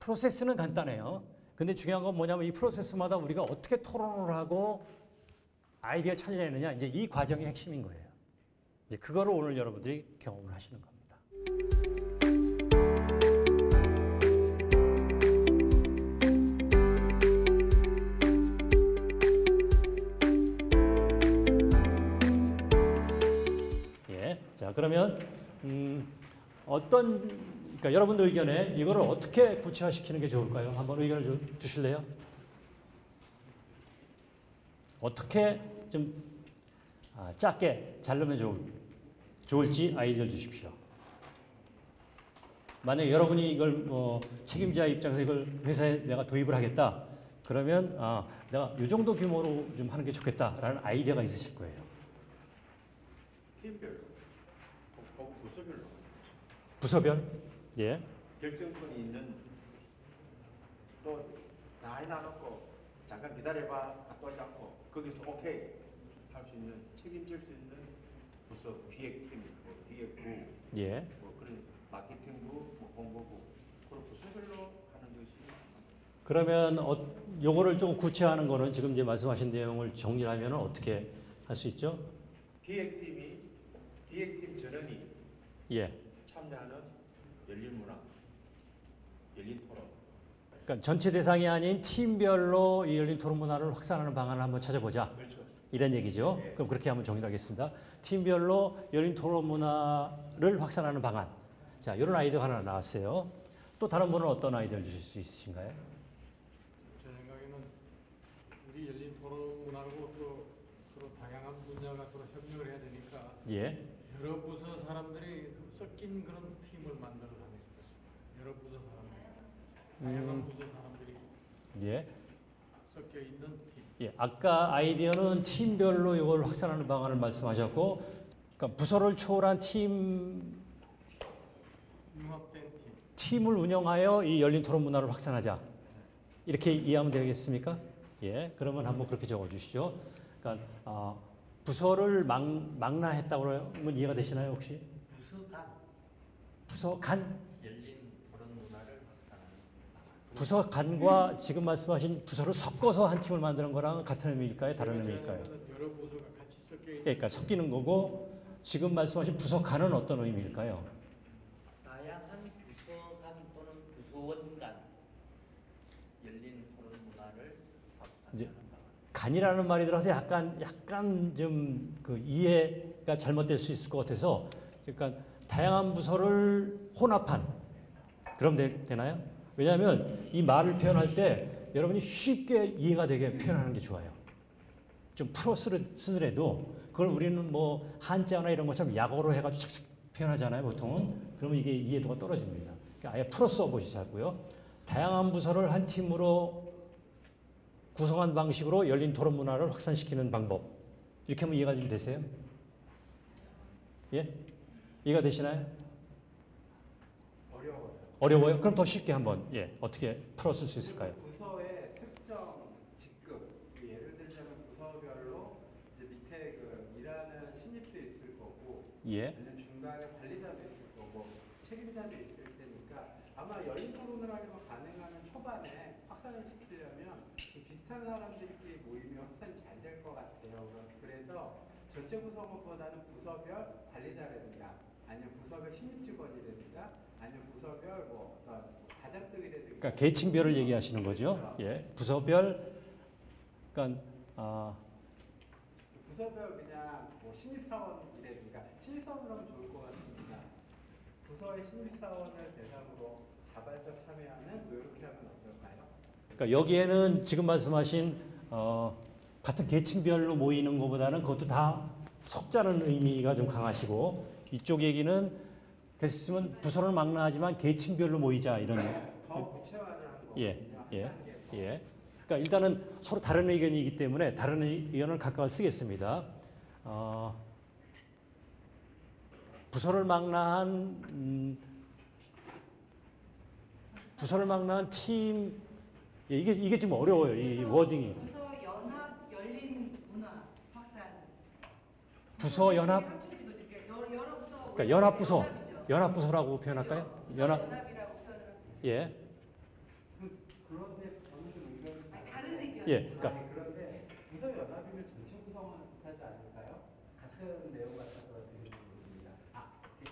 프로세스는 간단해요. 근데 중요한 건 뭐냐면 이 프로세스마다 우리가 어떻게 토론을 하고 아이디어를 찾아내느냐. 이제 이 과정이 핵심인 거예요. 이제 그거를 오늘 여러분들이 경험을 하시는 겁니다. 자, 그러면 어떤 그러니까 여러분들 의견에 이거를 어떻게 구체화시키는 게 좋을까요? 한번 의견을 주실래요? 어떻게 좀 작게 자르면 좋을지 아이디어를 주십시오. 만약에 여러분이 이걸 책임자 입장에서 이걸 회사에 내가 도입을 하겠다. 그러면 내가 이 정도 규모로 좀 하는 게 좋겠다라는 아이디어가 있으실 거예요. 팀별로, 부서별로 부서별? 예. 결정권이 있는 또 다 해놔놓고 잠깐 기다려봐 갖고 오지 않고 거기서 오케이 할 수 있는 책임질 수 있는 부서 기획팀, 기획부, 예. 뭐 그런 마케팅부, 뭐 홍보부 그런 부서별로 하는 것이 그러면 요거를 좀 구체화하는 거는 지금 이제 말씀하신 내용을 정리하면 어떻게 할 수 있죠? 기획팀 전원이 예. 참여하는 열린 문화, 열린 토론. 그러니까 전체 대상이 아닌 팀별로 이 열린 토론 문화를 확산하는 방안을 한번 찾아보자. 그렇죠. 이런 얘기죠. 네. 그럼 그렇게 한번 정리하겠습니다. 팀별로 열린 토론 문화를 확산하는 방안. 자, 이런 아이디어가 하나 나왔어요. 또 다른 분은 어떤 아이디어를 주실 수 있으신가요? 제 생각에는 우리 열린 토론 문화고 또 서로 다양한 분야가 서로 협력을 해야 되니까 예. 여러 부서 사람들이 섞인 그런 팀을 만들어 다니고 싶습니다. 여러 부서 사람들, 다양한 부서 사람들이 예. 섞여 있는 팀. 예. 아까 아이디어는 팀별로 이걸 확산하는 방안을 말씀하셨고, 그러니까 부서를 초월한 융합된 팀. 팀을 운영하여 이 열린 토론 문화를 확산하자. 이렇게 이해하면 되겠습니까? 예. 그러면 한번 그렇게 적어 주시죠. 그러니까 부서를 망라했다고 그러면 이해가 되시나요, 혹시? 부서 간? 열린 토론 문화를 확산하는. 부서 간과 지금 말씀하신 부서를 섞어서 한 팀을 만드는 거랑 같은 의미일까요? 다른 의미일까요? 여러 부서가 같이 섞여 있는. 그러니까 섞이는 거고 지금 말씀하신 부서 간은 어떤 의미일까요? 다양한 부서 간 또는 부서원 간 열린 토론 문화를 이제 확산하는 방안. 간이라는 말이 들어서 약간 좀 그 이해가 잘못될 수 있을 것 같아서 그러니까 다양한 부서를 혼합한 그럼 되나요? 왜냐하면 이 말을 표현할 때 여러분이 쉽게 이해가 되게 표현하는 게 좋아요. 좀 풀어 쓰더라도 그걸 우리는 뭐 한자나 이런 것처럼 약어로 해가지고 착착 표현하잖아요. 보통은. 그러면 이게 이해도가 떨어집니다. 그러니까 아예 풀어 써보시자고요. 다양한 부서를 한 팀으로 구성한 방식으로 열린 토론 문화를 확산시키는 방법. 이렇게 하면 이해가 좀 되세요? 예? 이해가 되시나요? 어려워요? 그럼 더 쉽게 한번 어떻게 풀어 쓸 수 있을까요? 부서의 특정 직급, 예를 들자면 부서별로 이제 밑에 일하는 신입도 있을 거고, 예. 아니면 중간에 관리자도 있을 거고, 책임자도 있을 테니까 아마 열린 토론을 하려면 가능하면 초반에 확산을 시키려면 비슷한 사람들끼리 모이면 확산이 잘 될 것 같아요. 그래서 전체 구성원보다는 부서별 관리자라든가, 아니면 부서별 신입 직원이라든가, 아니면 부서별 가장급이라든가. 그러니까 계층별을 얘기하시는 거죠. 예. 부서별 그러니까 부서별 그냥 신입사원이라든가 신입사원으로 하면 좋을 것 같습니다. 부서의 신입사원을 대상으로 자발적 참여하는 이렇게 하면 어떨까요? 그러니까 여기에는 지금 말씀하신 같은 계층별로 모이는 것보다는 그것도 다 섞자는 의미가 좀 강하시고 이쪽 얘기는 됐으면 부서를 망라하지만 계층별로 모이자 이런 더 구체화를 하는 거거든요. 예. 그러니까 일단은 서로 다른 의견이기 때문에 다른 의견을 각각 쓰겠습니다. 부서를 망라한 팀 이게 좀 어려워요. 이 워딩이. 부서 연합 열린 문화 확산. 부서 연합? 여러 부서. 그러니까 연합 부서. 연합이죠. 연합 부서라고 표현할까요? 그렇죠. 연합. 연합이라고 표현을 하고. 예. 그런데 저는 좀 의견이 다른 의견. 예. 그러니까 그런데 부서 연합이면 전체 구성원은 뜻하지 않을까요? 같은 내용 같아서 드리는 겁니다.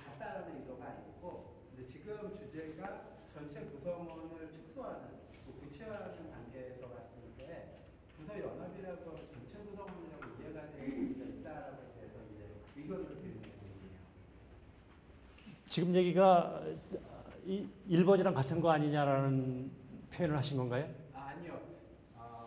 같다라는 의도가 아니고 이제 지금 주제가 전체 구성원을 축소하는 구체화하는 단계에서 봤을 때 부서 연합이라고 하면 전체 구성원이라고 이해가 되는 게 있다라고 해서 이제 의견을 드리는 겁니다. 지금 얘기가 이 1번이랑 같은 거 아니냐라는 표현을 하신 건가요? 아니요.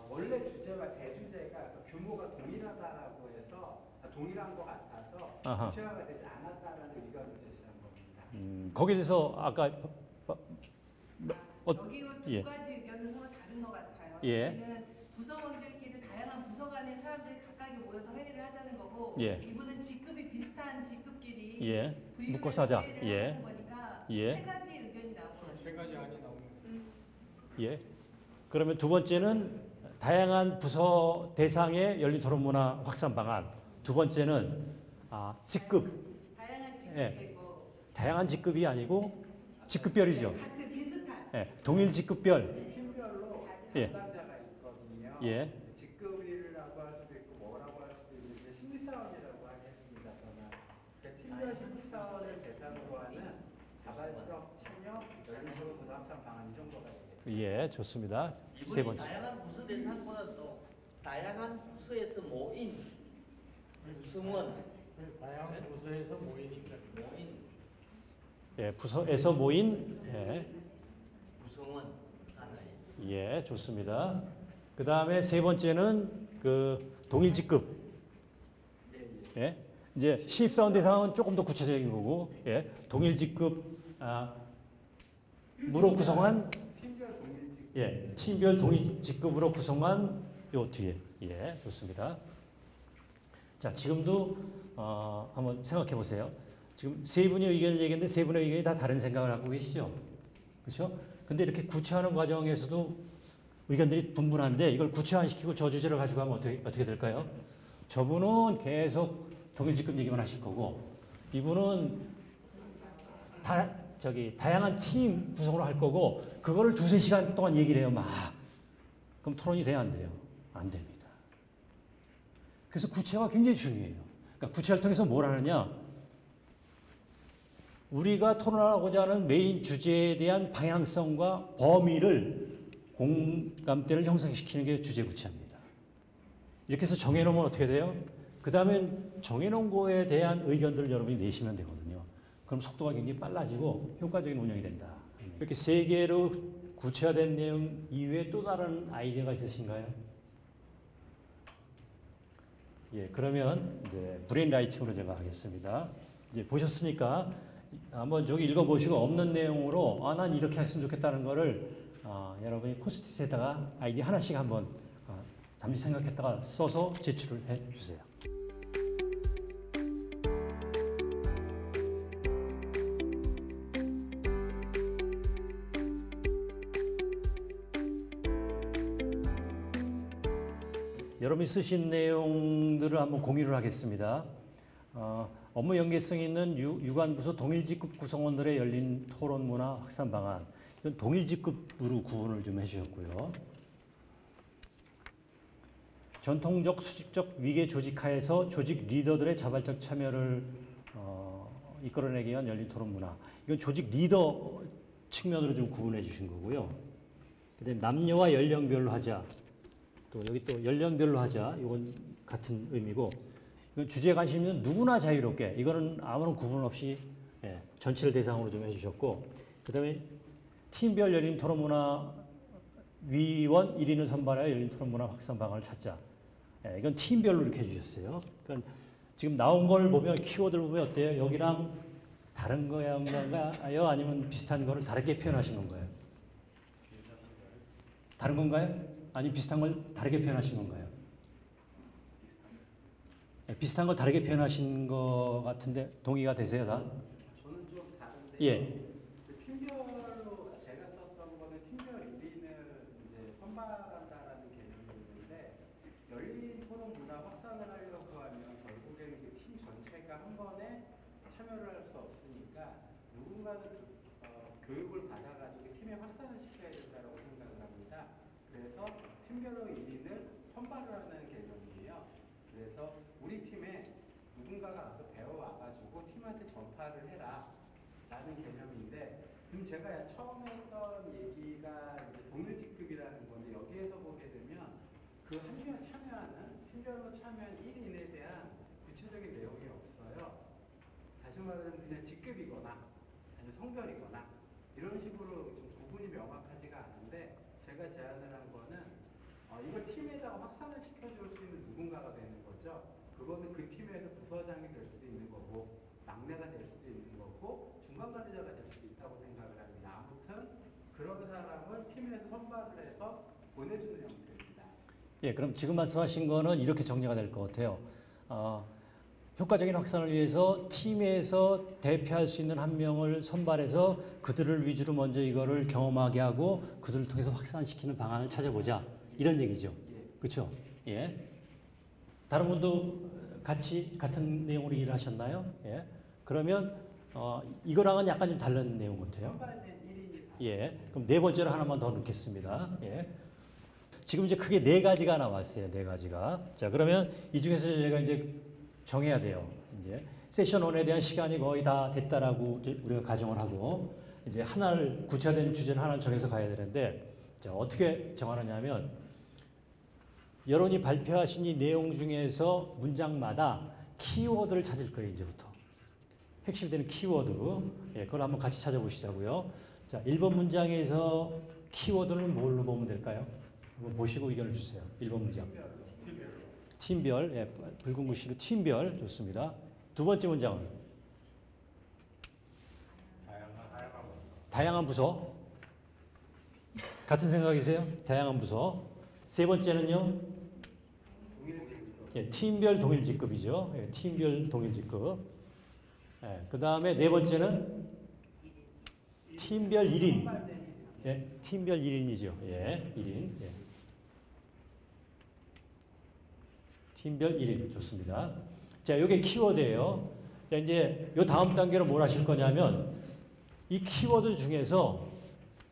원래 주제와 대주제가 규모가 동일하다라고 해서 동일한 것 같아서 아하. 구체화가 되지 않았다라는 의견을 제시한 겁니다. 거기에 대해서 아까 여기 두 예. 가지 의견은 서로 다른 것 같아요. 예. 여기는 구성원들끼리 다양한 부서 간의 사람들이 각각이 모여서 회의를 하자는 거고 예. 이분은 직급이 비슷한 직급끼리 예, 브리핑을 묶어서 하자. 회의를 예. 하는 거니까 예. 세 가지 의견이 나오는 거죠. 세 가지 안이 나옵니다. 예. 그러면 두 번째는 다양한 부서 대상의 열린 토론 문화 확산 방안. 두 번째는 직급. 다양한 예. 직급이고 다양한 직급이 아니고 직급별이죠. 같은 비슷한 예. 동일 직급별. 팀별로 예. 담당자가 있거든요. 예. 직급이라고 할 수도 있고 뭐라고 할 수도 있는데 심리사원이라고 하겠습니다. 저는 팀별 심리사원을 대상으로 하는 자발적 참여 열린 토론 문화 확산 방안 이 정도가 되겠습니다. 예, 좋습니다. 세 이분이 번째. 다양한 부서 대상보다도 다양한 부서에서 모인 구성원 다양한 부서에서 모이니까 모인 예, 부서에서 모인 구성원 하나에 예, 좋습니다. 그 다음에 세 번째는 그 동일 직급. 예, 이제 신입사원 대상은 조금 더 구체적인 거고, 예, 동일 직급 무로 구성한 팀별 동일 직급. 예, 팀별 동일 직급으로 구성한 요 뒤에 예, 좋습니다. 자, 지금도 한번 생각해 보세요. 지금 세 분이 의견을 얘기했는데 세 분의 의견이 다 다른 생각을 하고 계시죠, 그렇죠? 근데 이렇게 구체화하는 과정에서도 의견들이 분분한데 이걸 구체화시키고 저 주제를 가지고 하면 어떻게 될까요? 저분은 계속 동일 직급 얘기만 하실 거고 이분은 다양한 팀 구성으로 할 거고 그거를 2-3시간 동안 얘기를 해요, 막. 그럼 토론이 돼야 안 돼요? 안 됩니다. 그래서 구체화가 굉장히 중요해요. 그러니까 구체화를 통해서 뭘 하느냐? 우리가 토론하고자 하는 메인 주제에 대한 방향성과 범위를 공감대를 형성시키는 게 주제 구체화입니다. 이렇게 해서 정해놓으면 어떻게 돼요? 그 다음엔 정해놓은 거에 대한 의견들을 여러분이 내시면 되거든요. 그럼 속도가 굉장히 빨라지고 효과적인 운영이 된다. 이렇게 세 개로 구체화된 내용 이외에 또 다른 아이디어가 있으신가요? 예, 그러면 이제 브레인 라이팅으로 제가 하겠습니다. 이제 보셨으니까 한번 저기 읽어보시고 없는 내용으로 난 이렇게 했으면 좋겠다는 거를 여러분이 포스트잇에다가 아이디어 하나씩 한번 잠시 생각했다가 써서 제출을 해 주세요. 여러분이 쓰신 내용들을 한번 공유를 하겠습니다. 업무 연계성 있는 유관부서 동일직급 구성원들의 열린 토론 문화 확산 방안. 이건 동일직급으로 구분을 좀 해주셨고요. 전통적 수직적 위계 조직하에서 조직 리더들의 자발적 참여를 이끌어내기 위한 열린 토론 문화. 이건 조직 리더 측면으로 좀 구분해 주신 거고요. 그다음에 남녀와 연령별로 하자. 또 여기 또 연령별로 하자. 이건 같은 의미고. 이건 주제 관심 있는 누구나 자유롭게. 이거는 아무런 구분 없이 전체를 대상으로 좀 해주셨고. 그다음에 팀별 열린 토론 문화 위원 1인을 선발하여 열린 토론 문화 확산 방안을 찾자. 이건 팀별로 이렇게 해주셨어요. 그러니까 지금 나온 걸 보면 키워드를 보면 어때요? 여기랑 다른 거인가요? 아니면 비슷한 거를 다르게 표현하신 건가요? 다른 건가요? 아니면 비슷한 걸 다르게 표현하신 건가요? 비슷한 걸 다르게 표현하신 것 같은데 동의가 되세요, 다? 저는 좀 다른데. 예. 그 팀별로 제가 썼던 거는 팀별 1인을 이제 선발한다라는 개념이 있는데 열린 토론 문화 확산을 하려고 하면 결국에는 그 팀 전체가 한 번에 참여를 할 수 없으니까 누군가는 교육을 받아가지고 팀의 확산을 시켜야 된다고 생각을 합니다. 그래서 팀별로 1인을 선발을 하는 개념이에요. 그래서 우리 팀에 누군가가 가서 배워와가지고 팀한테 전파를 해라 라는 개념인데 지금 제가 처음에 했던 얘기가 이제 동일직급이라는 건데 여기에서 보게 되면 그 한 명 참여하는 팀별로 참여한 1인에 대한 구체적인 내용이 없어요. 다시 말하면 그냥 직급이거나 아니면 성별이거나 이런 식으로 좀 구분이 명확하지가 않은데 제가 제안을 한 거는 이걸 팀에다가 확산을 시켜줄 수 있는 누군가가 되는 거죠. 그거는 그 팀에서 부서장이 될 수도 있는 거고 막내가 될 수도 있는 거고 중간 관리자가 될 수도 있다고 생각을 합니다. 아무튼 그런 사람을 팀에서 선발을 해서 보내주는 형태입니다. 예, 그럼 지금 말씀하신 거는 이렇게 정리가 될 것 같아요. 효과적인 확산을 위해서 팀에서 대표할 수 있는 한 명을 선발해서 그들을 위주로 먼저 이거를 경험하게 하고 그들을 통해서 확산시키는 방안을 찾아보자. 이런 얘기죠. 그렇죠? 예. 다른 분도 같은 내용으로 일을 하셨나요? 예. 그러면 이거랑은 약간 좀 다른 내용 같아요. 선발된 1인이 예. 그럼 네 번째로 하나만 더 넣겠습니다. 예. 지금 이제 크게 네 가지가 나왔어요. 네 가지가. 자, 그러면 이 중에서 제가 이제 정해야 돼요. 이제 세션 1에 대한 시간이 거의 다 됐다라고 이제 우리가 가정을 하고 이제 하나를 구체화된 주제를 하나를 정해서 가야 되는데 자, 어떻게 정하느냐면 여러분이 발표하신 이 내용 중에서 문장마다 키워드를 찾을 거예요. 이제부터. 핵심이 되는 키워드. 예, 그걸 한번 같이 찾아보시자고요. 자, 1번 문장에서 키워드는 뭘로 보면 될까요? 한번 보시고 의견을 주세요. 1번 문장. 팀별. 예, 붉은 글씨로 팀별. 좋습니다. 두 번째 문장은? 다양한 부서. 같은 생각이세요? 다양한 부서. 세 번째는요? 예, 팀별 동일 직급이죠. 예, 팀별 동일 직급. 예, 그 다음에 네 번째는 팀별 1인. 예, 팀별 1인이죠. 예, 1인. 예. 팀별 1인. 좋습니다. 자, 요게 키워드예요. 자, 이제 요 다음 단계로 뭘 하실 거냐면 이 키워드 중에서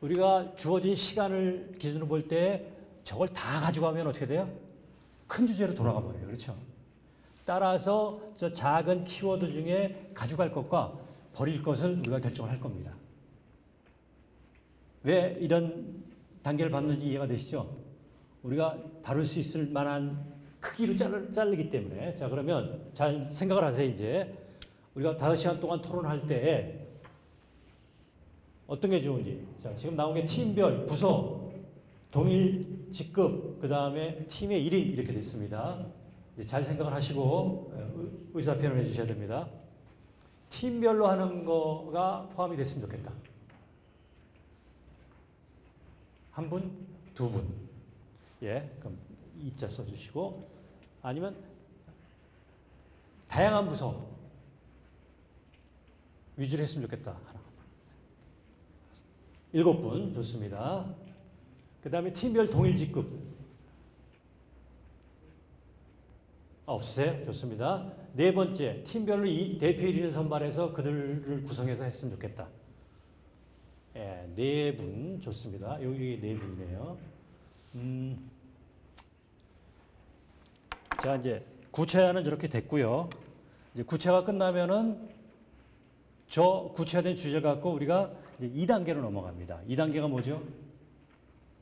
우리가 주어진 시간을 기준으로 볼 때 저걸 다 가져가면 어떻게 돼요? 큰 주제로 돌아가 버려요. 그렇죠? 따라서 저 작은 키워드 중에 가져갈 것과 버릴 것을 우리가 결정을 할 겁니다. 왜 이런 단계를 밟는지 이해가 되시죠? 우리가 다룰 수 있을 만한 크기로 자르기 때문에. 자, 그러면 잘 생각을 하세요. 이제 우리가 5시간 동안 토론할 때 어떤 게 좋은지. 자, 지금 나온 게 팀별, 부서, 동일 직급, 그 다음에 팀의 1인 이렇게 됐습니다. 이제 잘 생각을 하시고 의사 표현을 해주셔야 됩니다. 팀별로 하는 거가 포함이 됐으면 좋겠다. 한 분, 두 분. 예, 그럼 이자 써주시고 아니면 다양한 부서 위주로 했으면 좋겠다. 하나. 7분 좋습니다. 그 다음에 팀별 동일 직급 없으세요? 좋습니다. 네 번째 팀별로 대표 1인을 선발해서 그들을 구성해서 했으면 좋겠다. 예, 4분 좋습니다. 여기 4분이네요. 자, 이제 구체화는 저렇게 됐고요. 이제 구체화가 끝나면은 저 구체화된 주제를 갖고 우리가 이제 2단계로 넘어갑니다. 2단계가 뭐죠?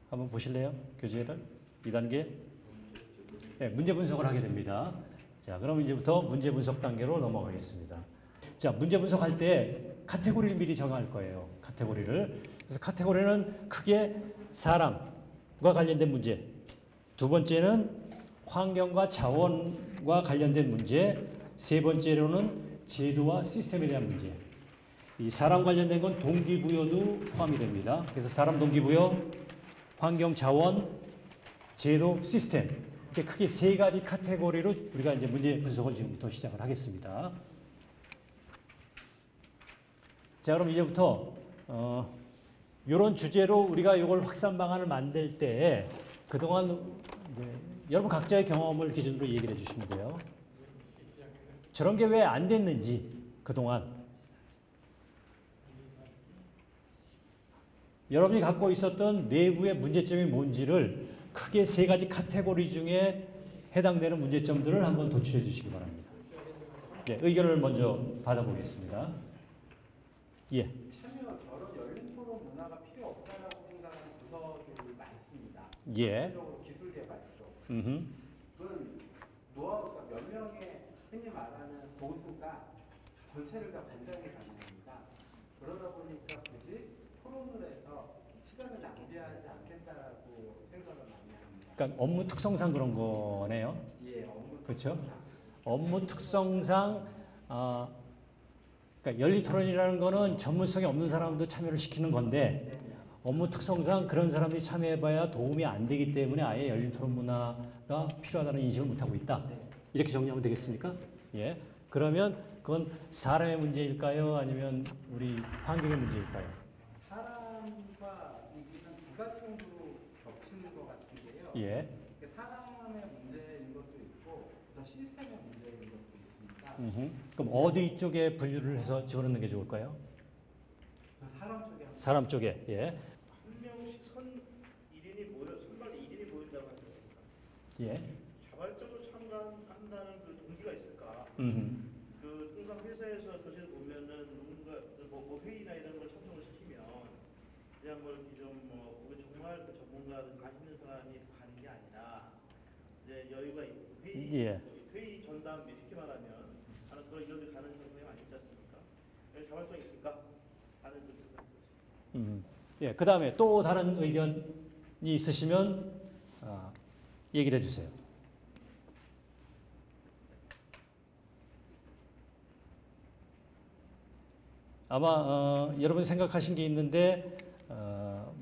한번 보실래요? 교재를 2단계. 네, 문제 분석을 하게 됩니다. 자, 그럼 이제부터 문제 분석 단계로 넘어가겠습니다. 자, 문제 분석할 때 카테고리를 미리 정할 거예요. 카테고리를. 그래서 카테고리는 크게 사람과 관련된 문제. 두 번째는 환경과 자원과 관련된 문제. 세 번째로는 제도와 시스템에 대한 문제. 이 사람 관련된 건 동기부여도 포함이 됩니다. 그래서 사람 동기부여, 환경 자원, 제도 시스템. 이렇게 크게 3가지 카테고리로 우리가 이제 문제 분석을 지금부터 시작을 하겠습니다. 자, 그럼 이제부터 이런 주제로 우리가 이걸 확산 방안을 만들 때 그동안 이제 여러분 각자의 경험을 기준으로 얘기를 해주시면 돼요. 저런 게 왜 안 됐는지 그동안 여러분이 갖고 있었던 내부의 문제점이 뭔지를 크게 3가지 카테고리 중에 해당되는 문제점들을 한번 도출해 주시기 바랍니다. 네, 의견을 먼저 받아보겠습니다. 예. 참여 저런 열린 토론 문화가 필요 없다라고 생각하는 부서들이 많습니다. 예. 기술적으로 기술 개발 쪽. 그건 노하우가 몇 명의 흔히 말하는 고수가 전체를 다 관장이 가능합니다. 그러다 보니까 굳이 토론을 해서 시간을 낭비하지 않겠다라고 생각을 많이 합니다. 그러니까 업무 특성상 그런 거네요. 예, 업무 그렇죠? 업무 특성상 그러니까 열린 토론이라는 거는 전문성이 없는 사람도 참여를 시키는 건데 업무 특성상 그런 사람들이 참여해봐야 도움이 안 되기 때문에 아예 열린 토론 문화가 필요하다는 인식을 못하고 있다. 이렇게 정리하면 되겠습니까? 예. 그러면 그건 사람의 문제일까요? 아니면 우리 환경의 문제일까요? 사람과 이기는 두 가지 정도로 겹치는 것 같은 게요. 예. 사람의 문제인 것도 있고 또 시스템의 문제인 것도 있습니다. 그럼 어디 쪽에 분류를 해서 집어넣는 게 좋을까요? 사람 쪽에 사람 쪽에. 예. 한 명씩 선발로 1인이 모인다고 하죠. 예. 자발적으로 참가한다는 그 동기가 있을까? 그 항상 회사에서 사실 보면은 누군가 뭐 회의나 이런 걸 참석을 시키면 그냥 뭐 이렇게 좀뭐 정말 그 전문가든 관심 있는 사람이 가는 게 아니라 이제 여유가 있고 회의 전담 쉽게 말하면 하는 그런 이런 가는 경우가 많이 있지 않습니까? 자발성이 있을까? 하는 그 생각이 예. 그 다음에 또 다른 의견이 있으시면 얘기를 해주세요. 아마 여러분 생각하신 게 있는데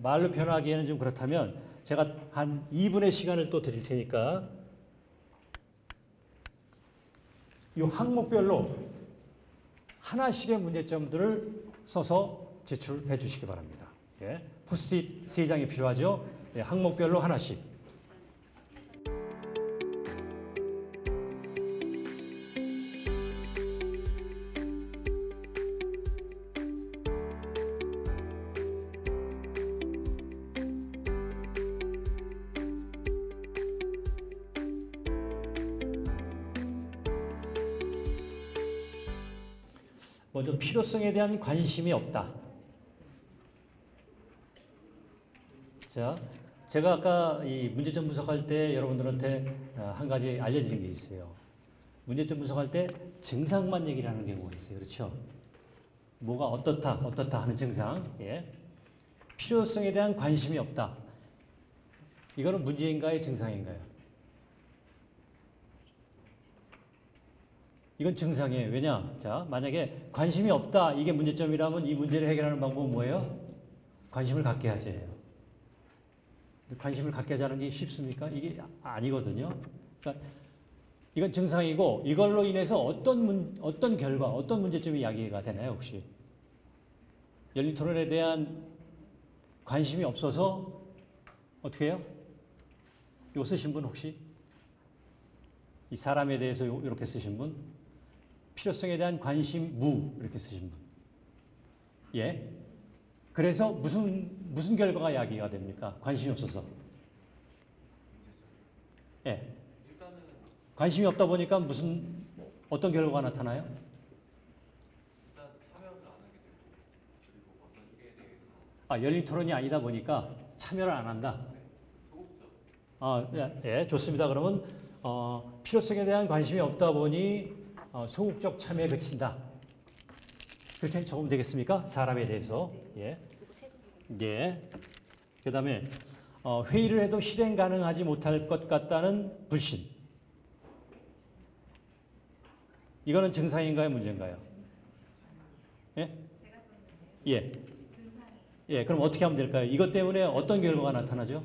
말로 표현하기에는 좀 그렇다면 제가 한 2분의 시간을 또 드릴 테니까 이 항목별로 하나씩의 문제점들을 써서 제출해 주시기 바랍니다. 예. 포스트잇 3장이 필요하죠. 예, 항목별로 하나씩. 먼저 필요성에 대한 관심이 없다. 자, 제가 아까 이 문제점 분석할 때 여러분들한테 한 가지 알려드린 게 있어요. 문제점 분석할 때 증상만 얘기를 하는 경우가 있어요. 그렇죠? 뭐가 어떻다 하는 증상. 예. 필요성에 대한 관심이 없다. 이거는 문제인가요? 증상인가요? 이건 증상이에요. 왜냐? 자, 만약에 관심이 없다. 이게 문제점이라면 이 문제를 해결하는 방법은 뭐예요? 관심을 갖게 하세요. 관심을 갖게 하자는 게 쉽습니까? 이게 아니거든요. 그러니까 이건 증상이고 이걸로 인해서 어떤 결과, 어떤 문제점이 야기가 되나요, 혹시? 열린 토론에 대한 관심이 없어서 어떻게 해요? 이거 쓰신 분 혹시? 이 사람에 대해서 이렇게 쓰신 분? 필요성에 대한 관심 무 이렇게 쓰신 분. 예. 그래서 무슨 결과가 야기가 됩니까? 관심이 없어서. 예. 관심이 없다 보니까 어떤 결과가 나타나요? 일단 참여를 안 하게 되고 그리고 어떤 일에 대해서 열린 토론이 아니다 보니까 참여를 안 한다. 소극적. 예, 좋습니다. 그러면 필요성에 대한 관심이 없다 보니 소극적 참여에 그친다. 그렇게 적으면 되겠습니까? 사람에 대해서. 예. 예. 그 다음에 회의를 해도 실행 가능하지 못할 것 같다는 불신. 이거는 증상인가요? 문제인가요? 예? 예. 예. 그럼 어떻게 하면 될까요? 이것 때문에 어떤 결과가 나타나죠?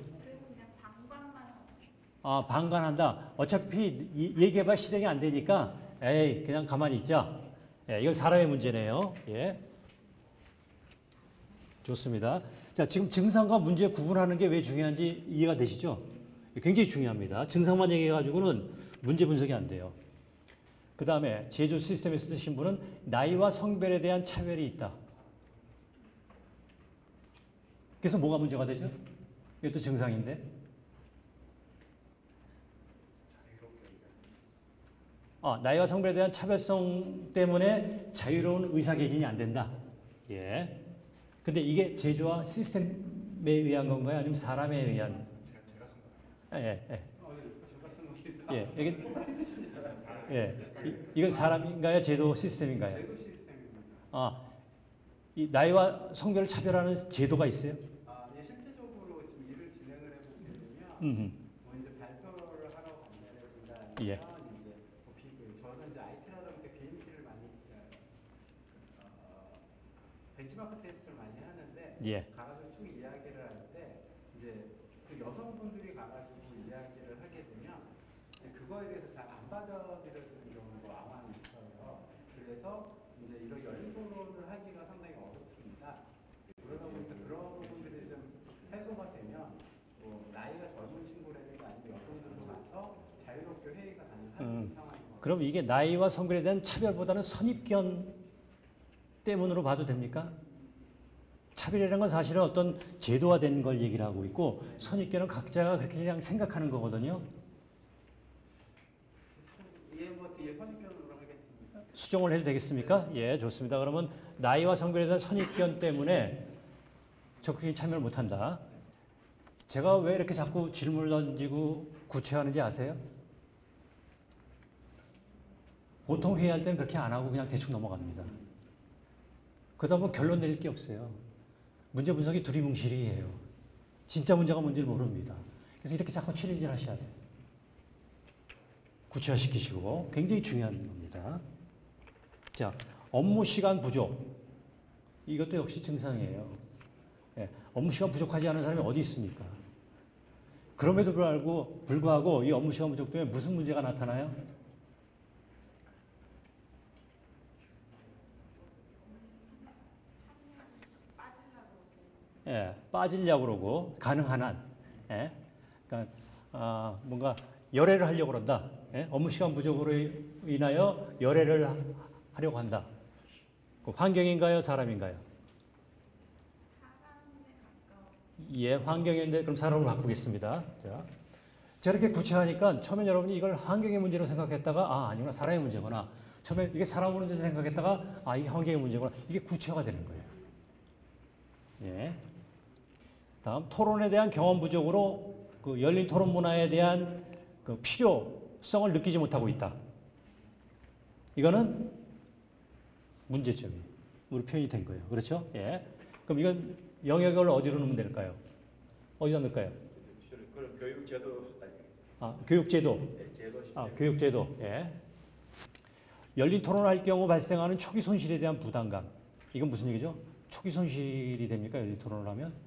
방관한다. 어차피 얘기해봐 실행이 안 되니까 에이 그냥 가만히 있자. 예, 이건 사람의 문제네요. 예. 좋습니다. 자, 지금 증상과 문제 구분하는 게 왜 중요한지 이해가 되시죠? 굉장히 중요합니다. 증상만 얘기해가지고는 문제 분석이 안 돼요. 그 다음에 제조 시스템에서 쓰신 분은 나이와 성별에 대한 차별이 있다. 그래서 뭐가 문제가 되죠? 이것도 증상인데. 나이와 성별에 대한 차별성 때문에 자유로운 의사개진이 안 된다. 예. 근데 이게 제조와 시스템에 의한 건가요? 아니면 사람에 의한? 제가 쓴 거예요. 예. 제가 쓴 겁니다. 예. 이게 이건 사람인가요? 제도 시스템인가요? 제도 시스템입니다. 이 나이와 성별을 차별하는 제도가 있어요? 예, 실제적으로 지금 일을 진행을 해보게 되면 뭐 이제 발표를 하러 간다든가 예. 아니면 이제 저는 이제 IT라다 보니까 BMP를 많이 벤치마크 테스트를 많이 하는데 예. 가가지고 쭉 이야기를 할 때 이제 그 여성분들이 가가지고 이야기를 하게 되면 이제 그거에 대해서 잘 안 받아들여지는 경우가 왕왕 있어요. 그래서 이제 이런 열린 토론을 하기가 상당히 어렵습니다. 그러다 보니까 그런 부분들이 좀 해소가 되면 뭐 나이가 젊은 친구라든가 아니면 여성들도 가서 자유롭게 회의가 가능한 상황인 것 그럼 이게 나이와 성별에 대한 차별보다는 선입견 때문으로 봐도 됩니까? 차별이라는 건 사실은 어떤 제도화된 걸 얘기를 하고 있고 선입견은 각자가 그렇게 그냥 생각하는 거거든요. 예, 뭐 뒤에 선입견으로 하겠습니다. 수정을 해도 되겠습니까? 예, 좋습니다. 그러면 나이와 성별에 대한 선입견 때문에 적극적인 참여를 못한다. 제가 왜 이렇게 자꾸 질문을 던지고 구체화하는지 아세요? 보통 회의할 때는 그렇게 안 하고 그냥 대충 넘어갑니다. 그러다 보면 결론 내릴 게 없어요. 문제 분석이 두리뭉실이에요. 진짜 문제가 뭔지를 모릅니다. 그래서 이렇게 자꾸 챌린지를 하셔야 돼요. 구체화시키시고 굉장히 중요한 겁니다. 자, 업무 시간 부족. 이것도 역시 증상이에요. 예, 업무 시간 부족하지 않은 사람이 어디 있습니까? 그럼에도 불구하고 이 업무 시간 부족 때문에 무슨 문제가 나타나요? 예, 빠지려고 그러고 가능한 한, 예, 그러니까 뭔가 열애를 하려고 그런다. 예? 업무 시간 부족으로 인하여 열애를 하려고 한다. 그 환경인가요, 사람인가요? 예, 환경인데 그럼 사람으로 바꾸겠습니다. 자, 저렇게 구체하니까 처음에 여러분이 이걸 환경의 문제로 생각했다가 아니구나 사람의 문제구나. 처음에 이게 사람 문제로 생각했다가 이게 환경의 문제구나. 이게 구체화가 되는 거예요. 예. 다음 토론에 대한 경험 부족으로 그 열린 토론 문화에 대한 그 필요성을 느끼지 못하고 있다. 이거는 문제점이 우리 표현이 된 거예요. 그렇죠? 예. 그럼 이건 영역을 어디로 넣으면 될까요? 어디다 넣을까요? 그럼 교육제도 교육제도. 제도 교육제도. 예. 열린 토론을 할 경우 발생하는 초기 손실에 대한 부담감. 이건 무슨 얘기죠? 초기 손실이 됩니까? 열린 토론을 하면?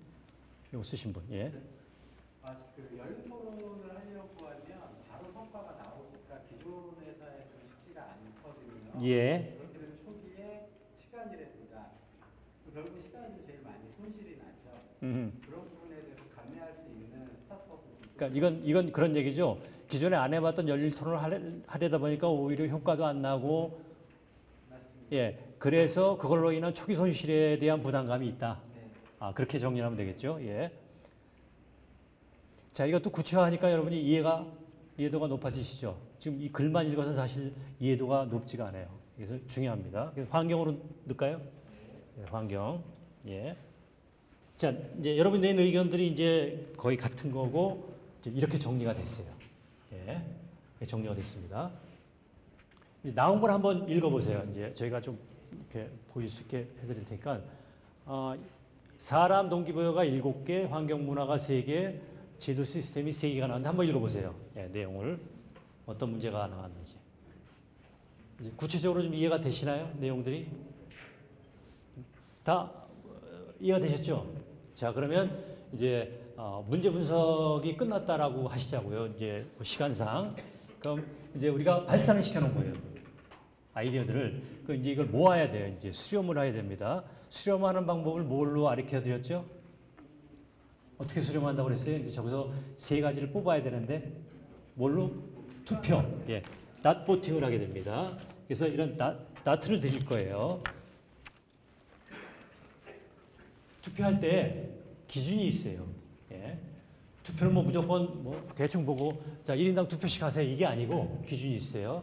이거 쓰신 분. 예. 그 열린 토론을 하려고 하면 바로 성과가 나오니까 기존 회사에서는 쉽지가 않거든요. 예. 그렇게 되면 초기에 시간이라든가 결국 시간이 제일 많이 손실이 나죠. 그런 부분에 대해서 감내할 수 있는 스타트업도 그러니까 이건 그런 얘기죠. 기존에 안 해봤던 열린 토론을 하려다 보니까 오히려 효과도 안 나고, 맞습니다. 예, 그래서 그걸로 인한 초기 손실에 대한 부담감이 있다. 네. 그렇게 정리하면 되겠죠. 예. 자, 이것도 구체화하니까 여러분이 이해도가 높아지시죠. 지금 이 글만 읽어서 사실 이해도가 높지가 않아요. 그래서 중요합니다. 그래서 환경으로 넣을까요? 네, 환경. 예. 자, 이제 여러분들의 의견들이 이제 거의 같은 거고, 이제 이렇게 정리가 됐어요. 예. 정리가 됐습니다. 이제 나온 걸 한번 읽어보세요. 이제 저희가 좀 이렇게 보일 수 있게 해드릴 테니까. 사람 동기부여가 7개, 환경 문화가 3개, 제도 시스템이 3개가 나왔는데 한번 읽어보세요. 예, 내용을. 어떤 문제가 나왔는지. 이제 구체적으로 좀 이해가 되시나요? 내용들이? 다 이해가 되셨죠? 자, 그러면 이제 문제 분석이 끝났다라고 하시자고요. 이제 시간상. 그럼 이제 우리가 발산을 시켜놓은 거예요. 아이디어들을. 그 이제 이걸 모아야 돼요. 이제 수렴을 해야 됩니다. 수렴하는 방법을 뭘로 가르쳐 드렸죠? 어떻게 수렴한다고 그랬어요? 이제 저기서 3가지를 뽑아야 되는데 뭘로? 투표. 예. 낫보팅을 하게 됩니다. 그래서 이런 나트를 드릴 거예요. 투표할 때 기준이 있어요. 예. 투표를 무조건 대충 보고 자 1인당 2표씩 하세요. 이게 아니고 기준이 있어요.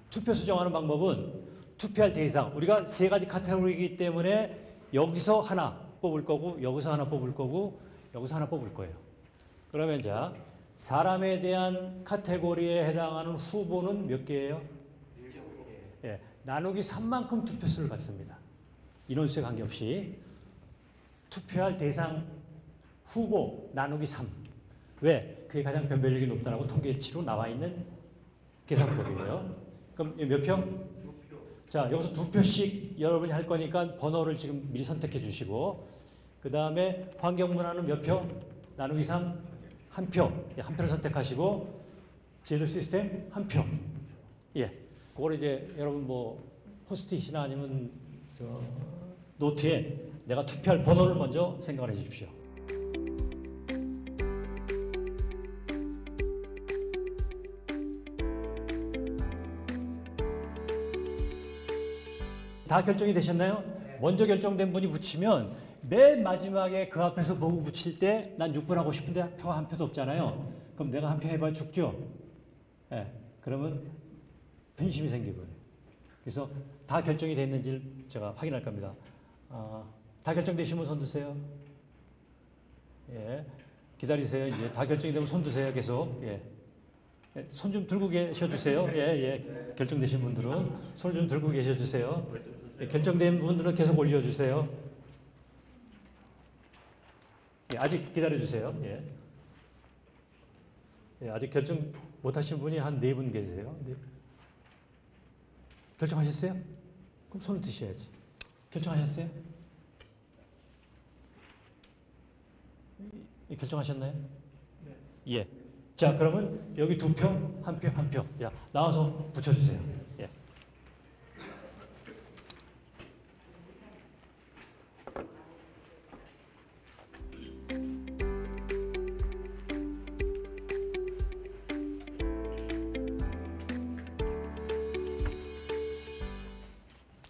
투표 수정하는 방법은 투표할 대상 우리가 3가지 카테고리이기 때문에 여기서 하나 뽑을 거고 여기서 하나 뽑을 거고 여기서 하나 뽑을 거예요. 그러면 자 사람에 대한 카테고리에 해당하는 후보는 몇 개예요? 7개. 예, 나누기 3만큼 투표수를 받습니다. 인원수에 관계없이 투표할 대상 후보 나누기 3. 왜? 그게 가장 변별력이 높다라고 통계치로 나와 있는 계산법이에요. 그럼 몇 표? 자, 여기서 2표씩 여러분이 할 거니까 번호를 지금 미리 선택해 주시고, 그 다음에 환경문화는 몇 표? 나누기 3, 1표. 예, 1표를 선택하시고, 제도 시스템 1표. 예, 그걸 이제 여러분 뭐 포스트잇이나 아니면 노트에 내가 투표할 번호를 먼저 생각을 해 주십시오. 다 결정이 되셨나요? 먼저 결정된 분이 붙이면 맨 마지막에 그 앞에서 보고 붙일 때 난 6번 하고 싶은데 표가 한 표도 없잖아요. 그럼 내가 한 표 해봐야 죽죠? 예, 그러면 편심이 생기고요. 그래서 다 결정이 됐는지를 제가 확인할 겁니다. 다 결정되시면 손 드세요. 예, 기다리세요. 이제 다 결정이 되면 손 드세요. 계속. 예. 손 좀 들고 계셔 주세요. 예, 예. 결정되신 분들은 손을 좀 들고 계셔 주세요. 예, 결정된 분들은 계속 올려 주세요. 예, 아직 기다려 주세요. 예. 예, 아직 결정 못 하신 분이 한 4분 계세요. 네. 결정하셨어요? 그럼 손을 드셔야지. 결정하셨어요? 결정하셨나요? 네. 예. 자, 그러면 여기 2표, 1표, 1표. 야, 나와서 붙여주세요. 예.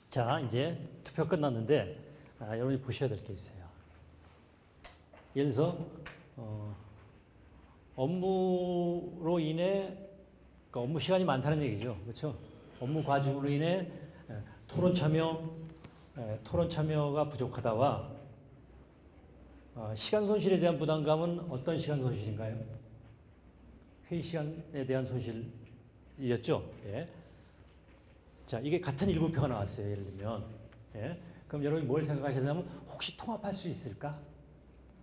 자, 이제 투표 끝났는데 여러분이 보셔야 될 게 있어요. 예를 들어서 업무로 인해 그러니까 업무 시간이 많다는 얘기죠, 그렇죠? 업무 과중으로 인해 토론 참여가 부족하다와 시간 손실에 대한 부담감은 어떤 시간 손실인가요? 회의 시간에 대한 손실이었죠. 예. 자, 이게 같은 7표가 나왔어요. 예를 들면. 예. 그럼 여러분이 뭘 생각하셨냐면 혹시 통합할 수 있을까?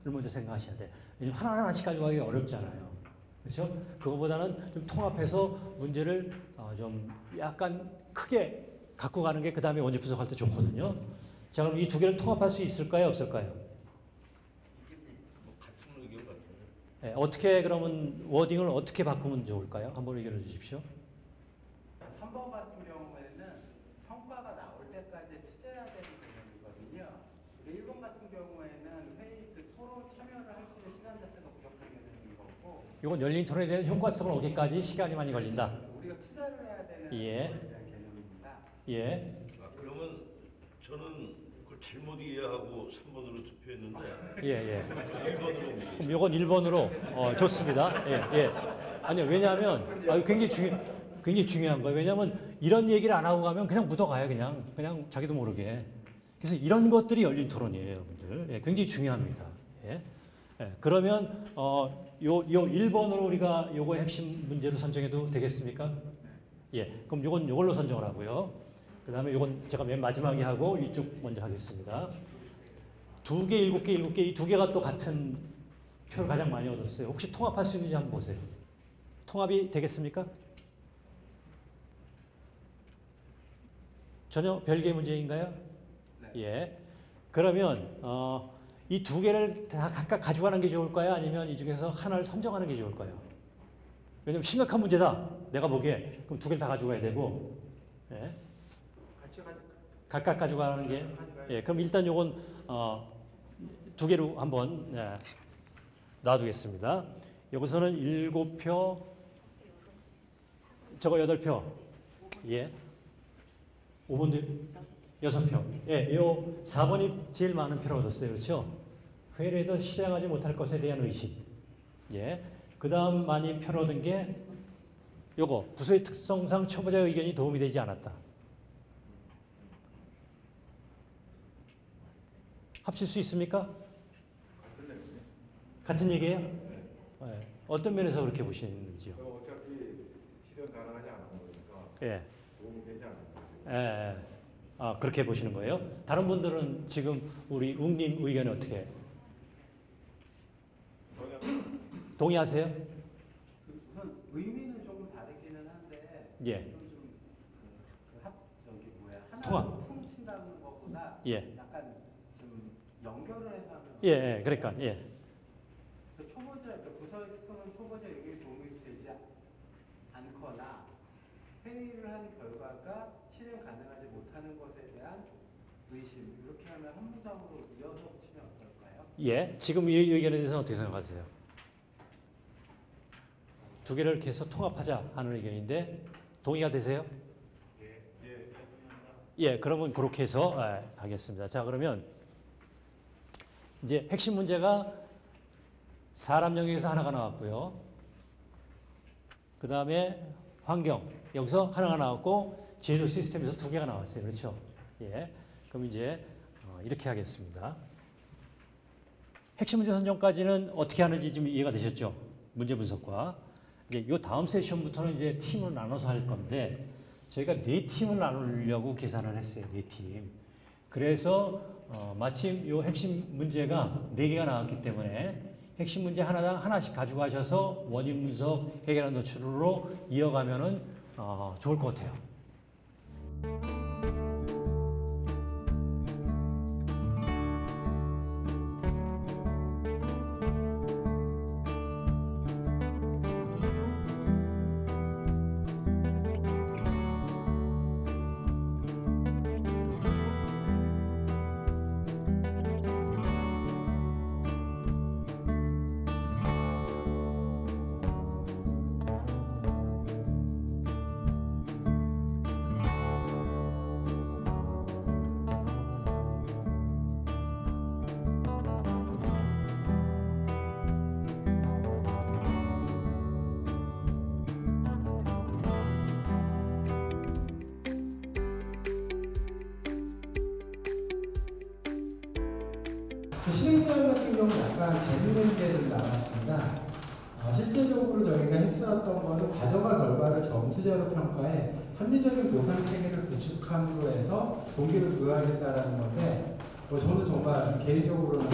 를 먼저 생각하셔야 돼. 왜냐면 하나하나씩 가져가기 어렵잖아요. 그렇죠? 그거보다는 좀 통합해서 문제를 좀 약간 크게 갖고 가는 게 그 다음에 원지 분석할 때 좋거든요. 자, 그럼 이 두 개를 통합할 수 있을까요? 없을까요? 같은 의견 같은데. 예, 어떻게 그러면 워딩을 어떻게 바꾸면 좋을까요? 한번 의견을 주십시오. 3번 같은 경우에는 성과가 나올 때까지 투자해야 되는 개념이거든요. 1번 같은 경우에는 회의 토론 참여를 할 수 있는 시간 자체가 부족한 개념인 거고. 이건 열린 토론에 대한 효과성을 얻기까지 시간이 많이 걸린다. 우리가 투자를 해야 되는 예. 거에 대한 개념입니다. 예. 그러면 저는 그걸 잘못 이해하고 3번으로 투표했는데 예, 예. 1번으로 그럼 이건 1번으로 좋습니다. 예, 예. 아니요, 왜냐하면 굉장히 중요한 거예요. 왜냐하면 이런 얘기를 안 하고 가면 그냥 묻어가요. 그냥 자기도 모르게. 그래서 이런 것들이 열린 토론이에요, 여러분들. 예, 굉장히 중요합니다. 예. 예, 그러면 요 1번으로 우리가 요거의 핵심 문제로 선정해도 되겠습니까? 예. 그럼 요걸로 선정을 하고요. 그 다음에 요건 제가 맨 마지막에 하고 이쪽 먼저 하겠습니다. 2개, 7개, 7개 이 2개가 또 같은 표를 가장 많이 얻었어요. 혹시 통합할 수 있는지 한번 보세요. 통합이 되겠습니까? 전혀 별개의 문제인가요? 네. 예. 그러면 이 2개를 다 각각 가져가는 게 좋을까요? 아니면 이 중에서 하나를 선정하는 게 좋을까요? 왜냐면 심각한 문제다. 내가 보기에. 그럼 2개를 다 가져가야 되고. 예. 각각 가져가는 게. 예. 그럼 일단 요건 2개로 한번 놔두겠습니다. 여기서는 7표, 저거 8표. 예. 5번도 6표. 예, 요 4번이 제일 많은 표를 얻었어요. 그렇죠? 회의에도 실행하지 못할 것에 대한 의식. 예. 그 다음 많이 표를 얻은 게 요거 부서의 특성상 초보자의 의견이 도움이 되지 않았다. 합칠 수 있습니까? 같은 얘기예요? 네. 어떤 면에서 그렇게 보시는지요? 어차피 실현 가능하지 않은 거니까 예. 도움이 되지 않는 예. 그렇게 보시는 거예요? 다른 분들은 지금 우리 웅님 의견이 어떻게 해요? 동의하세요? 우선 의미는 조금 다르기는 한데 예. 하나로 퉁친다는 것보다 예. 약간 좀 연결을 해서 하면 예, 그러니까 예. 초보자, 부서의 특성은 초보자에게 도움이 되지 않거나 회의를 한 결과가 실행 가능하지 못하는 것에 대한 의심, 이렇게 하면 한 문장으로 이어서 붙이면 어떨까요? 예. 지금 이 의견에 대해서는 어떻게 생각하세요? 두 개를 이렇게 해서 통합하자 하는 의견인데 동의가 되세요? 예, 그러면 그렇게 해서 하겠습니다. 자, 그러면 이제 핵심 문제가 사람 영역에서 하나가 나왔고요. 그 다음에 환경, 여기서 하나가 나왔고 제조 시스템에서 두 개가 나왔어요. 그렇죠? 예, 그럼 이제 이렇게 하겠습니다. 핵심 문제 선정까지는 어떻게 하는지 지금 이해가 되셨죠? 문제 분석과. 이제 이 다음 세션부터는 이제 팀을 나눠서 할 건데 저희가 4팀을 나누려고 계산을 했어요. 4팀. 그래서 마침 이 핵심 문제가 4개가 나왔기 때문에 핵심 문제 하나당 하나씩 가지고 가셔서 원인 분석, 해결한 노출로 이어가면은 좋을 것 같아요. 실행자료 같은 경우는 약간 재밌는 게 좀 나왔습니다. 실제적으로 저희가 했었던 거는 과정과 결과를 점수제로 평가해 합리적인 보상 체계를 구축함으로 해서 동기를 부여하겠다라는 건데 저는 정말 개인적으로는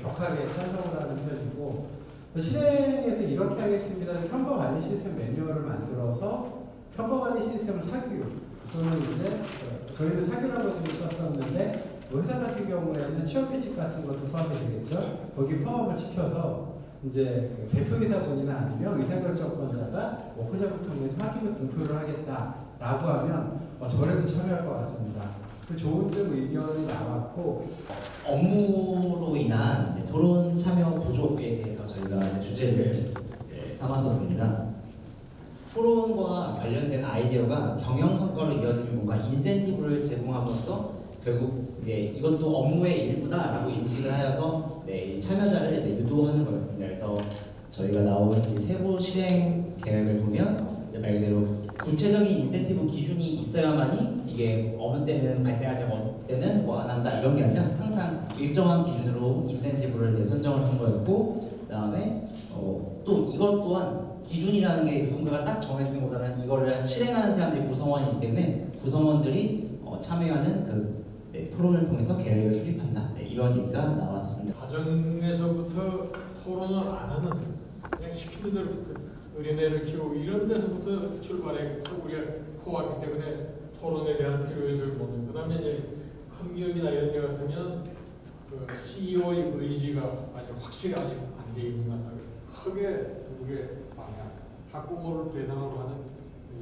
격하게 찬성을 하는 편이고 실행에서 이렇게 하겠습니다는 평가관리 시스템 매뉴얼을 만들어서 평가관리 시스템을 사규 또는 이제 저희는 사규라고 지금 썼었는데 회사 같은 경우에는 취업 규칙 같은 것도 포함이 되겠죠. 거기 포함을 시켜서 이제 대표이사분이나 아니면 의사결정권자가 워크숍을 통해서 학위를 공표를 하겠다라고 하면 저래도 참여할 것 같습니다. 좋은 점 의견이 나왔고 업무로 인한 토론 참여 부족에 대해서 저희가 주제를 삼았었습니다. 토론과 관련된 아이디어가 경영 성과로 이어지는 뭔가 인센티브를 제공함으로써 결국 이것도 업무의 일부다라고 인식을 하여서 참여자를 유도하는 거였습니다. 그래서 저희가 나온 세부 실행 계획을 보면 말 그대로 구체적인 인센티브 기준이 있어야만이 이게 어느 때는 발생하지 어느 때는 뭐 안 한다 이런 게 아니라 항상 일정한 기준으로 인센티브를 선정을 한 거였고 그다음에 또 이것 또한 기준이라는 게 누군가가 딱 정해주는 것보다는 이거를 실행하는 사람들이 구성원이기 때문에 구성원들이 참여하는 그 토론을 통해서 계획을 수립한다. 이런 얘기가 나왔었습니다. 가정에서부터 토론을 안 하는 그냥 시키는 대로 어린애를 키우고 이런 데서부터 출발해서 우리가 커왔기 때문에 토론에 대한 필요성을 보는. 그다음에 이제 큰 기업이나 이런 데 같으면 그 CEO의 의지가 아직 확실히 아직 안 돼 있는 것 같다. 크게 두 개 방향. 학부모를 대상으로 하는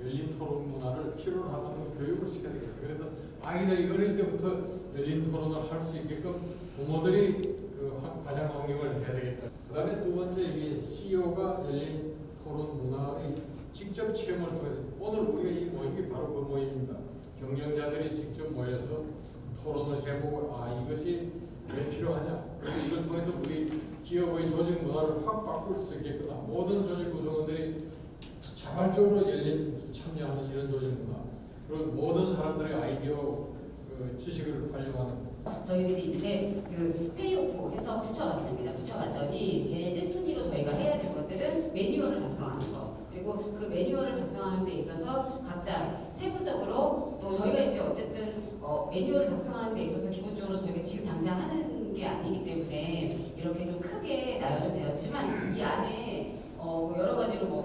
열린 토론 문화를 필요로 하는 교육을 시켜야 되겠다. 그래서 아이들이 어릴 때부터 열린 토론을 할 수 있게끔 부모들이 그 가정 환경을 해야 되겠다. 그다음에 두 번째 이게 CEO가 열린 토론 문화의 직접 체험을 통해서 오늘 우리가 이 모임이 바로 그 모임입니다. 경영자들이 직접 모여서 토론을 해보고 이것이 왜 필요하냐. 그리고 이걸 통해서 우리 기업의 조직 문화를 확 바꿀 수 있겠구나. 모든 조직 구성원들이 자발적으로 열린 참여하는 이런 조직 문화. 그리고 모든 사람들의 아이디어 지식을 활용하는. 저희들이 이제 그 회의 오프 해서 붙여봤습니다. 붙여봤더니 제일 1순위로 저희가 해야 될 것들은 매뉴얼을 작성하는 거, 그리고 그 매뉴얼을 작성하는 데 있어서 각자 세부적으로 또 저희가 이제 어쨌든 매뉴얼을 작성하는 데 있어서 기본적으로 저희가 지금 당장 하는 게 아니기 때문에 이렇게 좀 크게 나열은 되었지만 이 안에 여러 가지로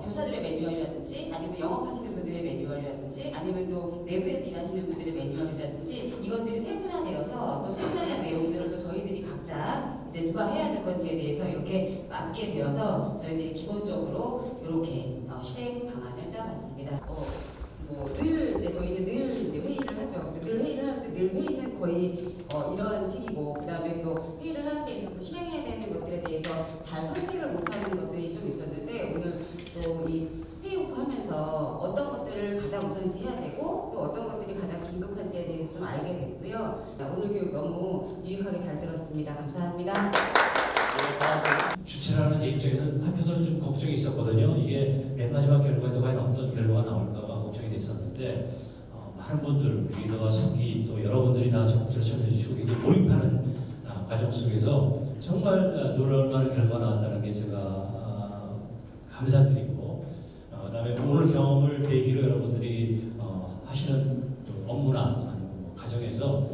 교사들의 매뉴얼이라든지 아니면 영업하시는 분들의 매뉴얼이라든지 아니면 또 내부에서 일하시는 분들의 매뉴얼이라든지 이것들이 세분화되어서 또 세분화된 내용들을 또 저희들이 각자 이제 누가 해야 될 건지에 대해서 이렇게 맞게 되어서 저희들이 기본적으로 이렇게 실행 방안을 짜봤습니다. 늘 이제 저희는 늘 이제 회의를 하죠. 늘 회의를 하는데 늘 회의는 거의 이러한 식이고 그다음에 또 회의를 하는 데 있어서 실행해야 되는 것들에 대해서 잘 선택을 못하는 것들이 좀 있었는데 오늘 또 이 회의 오프 하면서 어떤 것들을 가장 우선시 해야 되고 또 어떤 것들이 가장 긴급한지에 대해서 좀 알게 됐고요. 오늘 교육 너무 유익하게 잘 들었습니다. 감사합니다. 주최라는 제 입장에서는 한편으로는 좀 걱정이 있었거든요. 이게 맨 마지막 결과에서 과연 어떤 결과가 나올까가 걱정이 됐었는데 많은 분들, 리더와 서기 또 여러분들이 다 적극적으로 참여해 주시고 굉장히 몰입하는 과정 속에서 정말 놀라울 만한 결과가 나왔다는 게 제가 감사드리고 그다음에 오늘 경험을 계기로 여러분들이 하시는 업무나 아니면 가정에서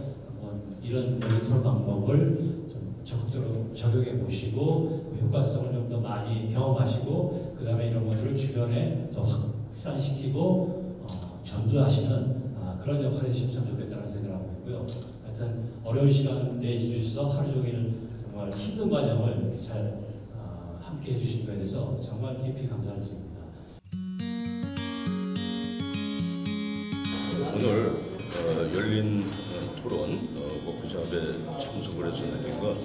이런 연구소의 방법을 좀 적극적으로 적용해 보시고 그 효과성을 좀 더 많이 경험하시고 그 다음에 이런 것들을 주변에 더 확산시키고 전도하시는 그런 역할을 해주시면 참 좋겠다는 생각을 하고 있고요. 하여튼 어려운 시간 내주셔서 하루 종일 정말 힘든 과정을 잘 함께 해주신 거에 대해서 정말 깊이 감사를 드립니다. 오늘 열린 토론 워크숍에 참석을 해서 느낀 건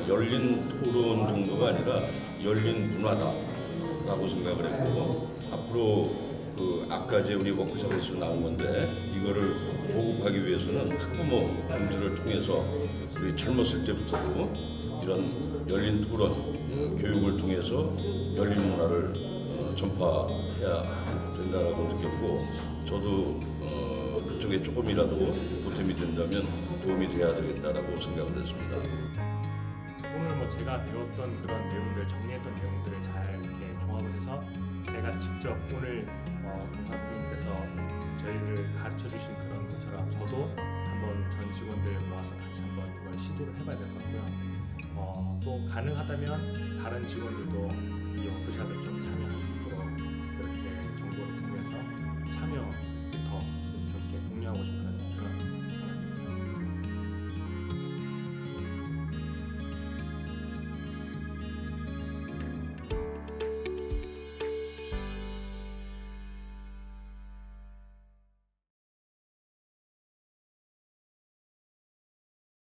열린 토론 정도가 아니라 열린 문화다라고 생각을 했고 앞으로 아까 이제 우리 워크숍에서 나온 건데 이거를 보급하기 위해서는 학부모님들을 통해서 우리 젊었을 때부터도 이런 열린 토론 교육을 통해서 열린 문화를 전파해야 된다라고 느꼈고 저도 그쪽에 조금이라도 보탬이 된다면 도움이 돼야 되겠다라고 생각을 했습니다. 오늘 제가 배웠던 그런 내용들, 정리했던 내용들을 잘 이렇게 종합을 해서 제가 직접 오늘 강사 선생님께서 저희를 가르쳐 주신 그런 것처럼 저도 한번 전 직원들 모아서 같이 한번 이걸 시도를 해봐야 될 것 같고요. 또 가능하다면 다른 직원들도 이 워크숍에 좀